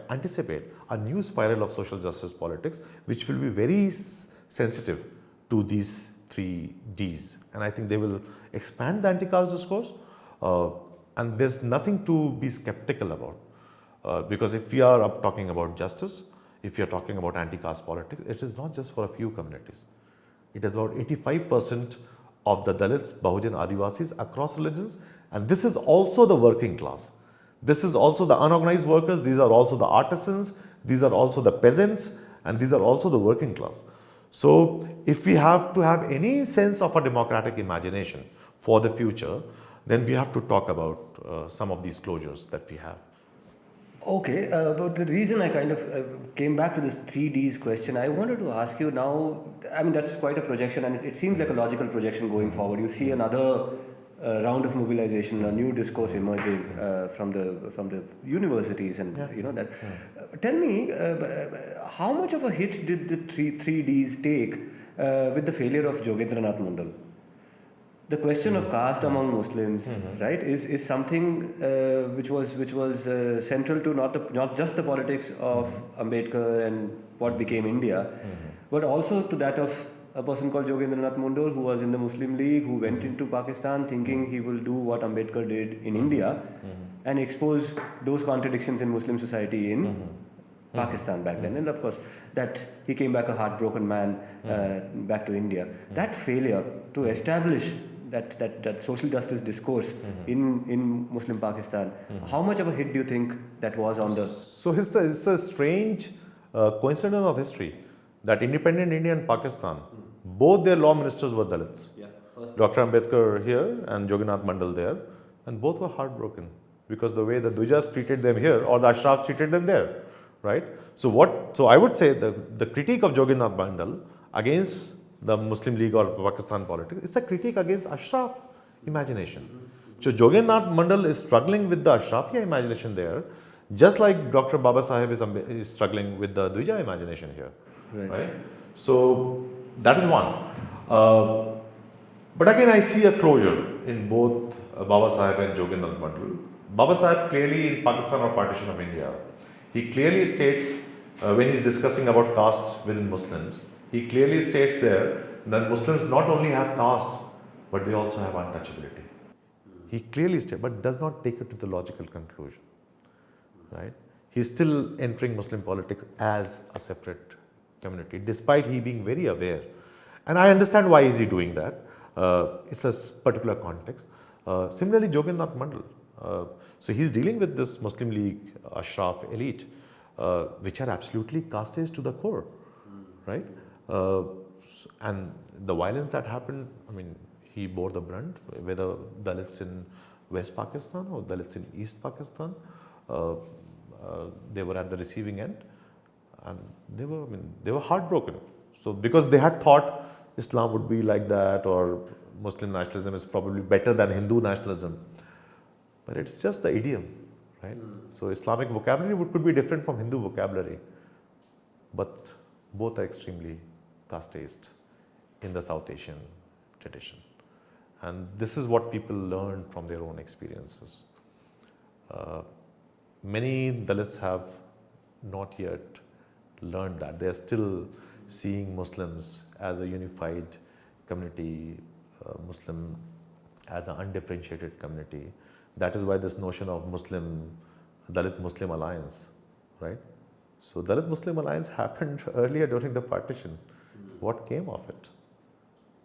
anticipate a new spiral of social justice politics, which will be very sensitive to these three Ds. And I think they will expand the anti-caste discourse. And there's nothing to be skeptical about. Because if we are talking about justice, if you are talking about anti-caste politics, it is not just for a few communities. It is about 85% of the Dalits, Bahujan, Adivasis across religions, and this is also the working class. This is also the unorganized workers, these are also the artisans, these are also the peasants, and these are also the working class. So if we have to have any sense of a democratic imagination for the future, then we have to talk about some of these closures that we have. Okay, but the reason I kind of came back to this 3Ds question, I wanted to ask you now, I mean, that's quite a projection, and it seems like a logical projection going forward. You see another round of mobilization, a new discourse emerging from the universities, and you know that. Tell me, how much of a hit did the 3Ds take with the failure of Jogendranath Mondal? The question of caste among Muslims, right, is something which was central to not just the politics of Ambedkar and what became India, but also to that of a person called Jogendranath Mondal, who was in the Muslim League, who went into Pakistan thinking he will do what Ambedkar did in India and expose those contradictions in Muslim society in Pakistan back then. And of course, that he came back a heartbroken man back to India. That failure to establish that social justice discourse in Muslim Pakistan, how much of a hit do you think that was on the... So it's a strange coincidence of history that independent India and Pakistan, both their law ministers were Dalits. Dr. Ambedkar here and Jogendranath Mondal there, and both were heartbroken because the way the Dujas treated them here or the Ashrafs treated them there, right? So I would say the critique of Jogendranath Mondal against the Muslim League or Pakistan politics, it's a critique against Ashraf imagination. So Jogendranath Mondal is struggling with the Ashrafia imagination there, just like Dr. Baba Saheb is struggling with the Dvija imagination here. Right? So that is one. But again, I see a closure in both Baba Saheb and Jogendranath Mondal. Baba Saheb clearly in Pakistan or partition of India, he clearly states when he is discussing about castes within Muslims, he clearly states there that Muslims not only have caste, but they also have untouchability. He clearly states, but does not take it to the logical conclusion. Right? He is still entering Muslim politics as a separate community, despite he being very aware. And I understand why is he doing that. It's a particular context. Similarly, Jogendranath Mondal. So he's dealing with this Muslim League, Ashraf elite, which are absolutely casteist to the core, right? And the violence that happened, I mean, he bore the brunt, whether Dalits in West Pakistan or Dalits in East Pakistan, they were at the receiving end, and they were heartbroken. So because they had thought Islam would be like that, or Muslim nationalism is probably better than Hindu nationalism, but it's just the idiom, right? So Islamic vocabulary could be different from Hindu vocabulary, but both are extremely casteist in the South Asian tradition. And this is what people learn from their own experiences. Many Dalits have not yet learned that. They are still seeing Muslims as a unified community, Muslim as an undifferentiated community. That is why this notion of Dalit Muslim alliance, right? So Dalit Muslim alliance happened earlier during the partition. What came of it?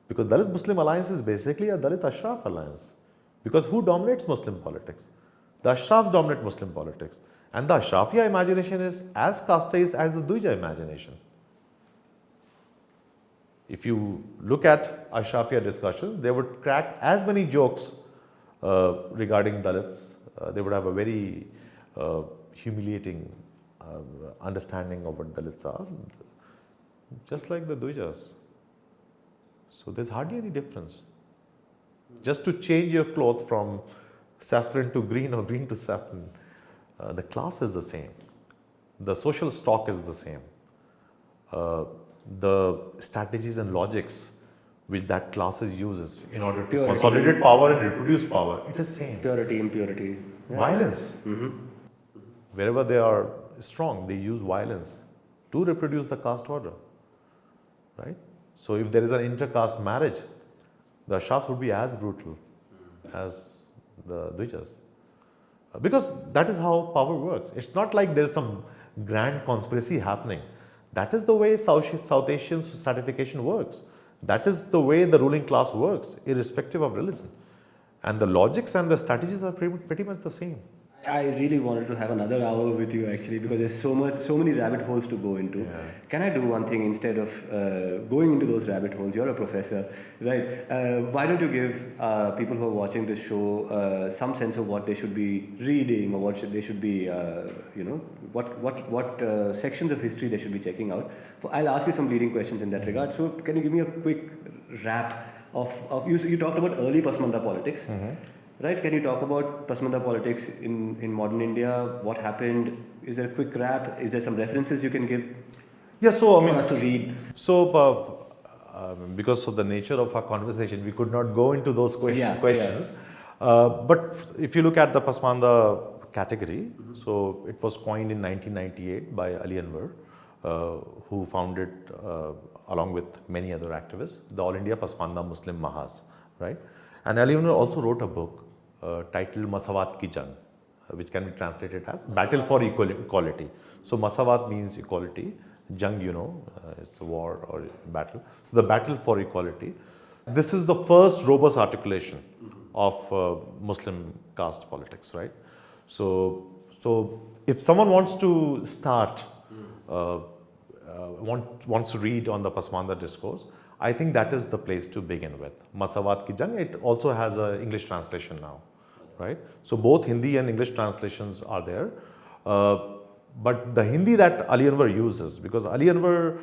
Because Dalit Muslim alliance is basically a Dalit Ashraf alliance. Because who dominates Muslim politics? The Ashrafs dominate Muslim politics. And the Ashrafiya imagination is as casteist as the Duija imagination. If you look at Ashrafiya discussions, they would crack as many jokes regarding Dalits. They would have a very humiliating understanding of what Dalits are, just like the Duijas. So there's hardly any difference. Just to change your cloth from saffron to green or green to saffron, the class is the same. The social stock is the same. The strategies and logics which that classes uses in order to consolidate power and reproduce power, it is same. Purity, impurity. Yeah. Violence. Wherever they are strong, they use violence to reproduce the caste order. Right? So if there is an inter-caste marriage, the Ashrafs would be as brutal as the Duijas. Because that is how power works. It's not like there is some grand conspiracy happening. That is the way South Asian stratification works. That is the way the ruling class works, irrespective of religion. And the logics and the strategies are pretty much the same. I really wanted to have another hour with you actually, because there's so many rabbit holes to go into. Yeah. Can I do one thing instead of going into those rabbit holes? You're a professor, right? Why don't you give people who are watching this show some sense of what they should be reading, or they should be, what sections of history they should be checking out? I'll ask you some leading questions in that regard. So can you give me a quick wrap of you talked about early Pasmanda politics. Right? Can you talk about Pasmanda politics in modern India? What happened? Is there a quick wrap? Is there some references you can give? Yeah, so for us to read? So because of the nature of our conversation, we could not go into those questions. But if you look at the Pasmanda category, so it was coined in 1998 by Ali Anwar, who founded, along with many other activists, the All India Pasmanda Muslim Mahas, right? And Ali Anwar also wrote a book titled Masawat Ki Jang, which can be translated as Battle for Equality. So Masawat means equality, Jang, it's a war or battle. So the battle for equality. This is the first robust articulation of Muslim caste politics, right? So if someone wants to start, wants to read on the Pasmanda discourse, I think that is the place to begin with. Masawat Ki Jang, it also has an English translation now, right? So both Hindi and English translations are there. But the Hindi that Ali Anwar uses, because Ali Anwar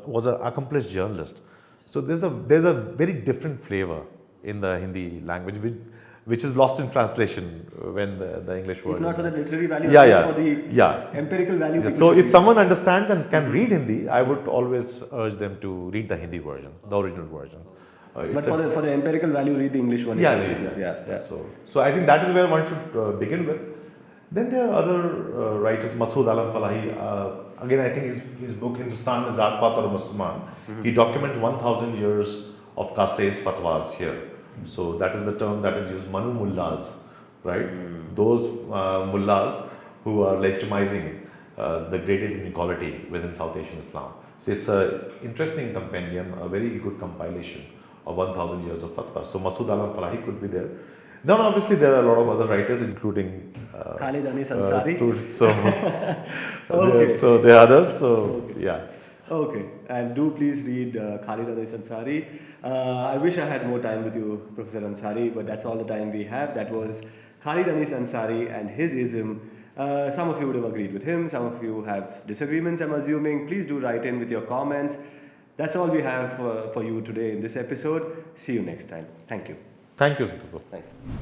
was an accomplished journalist, so there's a very different flavor in the Hindi language, which is lost in translation when the English word. If not for the literary value, for the empirical value. Yeah. So if someone understands and can read Hindi, I would always urge them to read the Hindi version, the original version. But for the empirical value, read the English one. Yeah. So I think that is where one should begin with. Then there are other writers, Masood Alam Falahi. Again, I think his book Hindustan Mein Zaat Paat aur Musliman, he documents 1,000 years of casteist fatwas here. So that is the term that is used, Manu Mullahs, right? Those mullahs who are legitimizing the graded inequality within South Asian Islam. So it's an interesting compendium, a very good compilation of 1,000 years of fatwas. So Masood Alam Falahi could be there. Then obviously there are a lot of other writers, including Khalid Anis Ansari. So there are others. So yeah. Okay, and do please read Khalid Anis Ansari. I wish I had more time with you, Professor Ansari, but that's all the time we have. That was Khalid Anis Ansari and his ism. Some of you would have agreed with him, some of you have disagreements, I'm assuming. Please do write in with your comments. That's all we have for you today in this episode. See you next time. Thank you. Thank you, Sudipto. Thank you.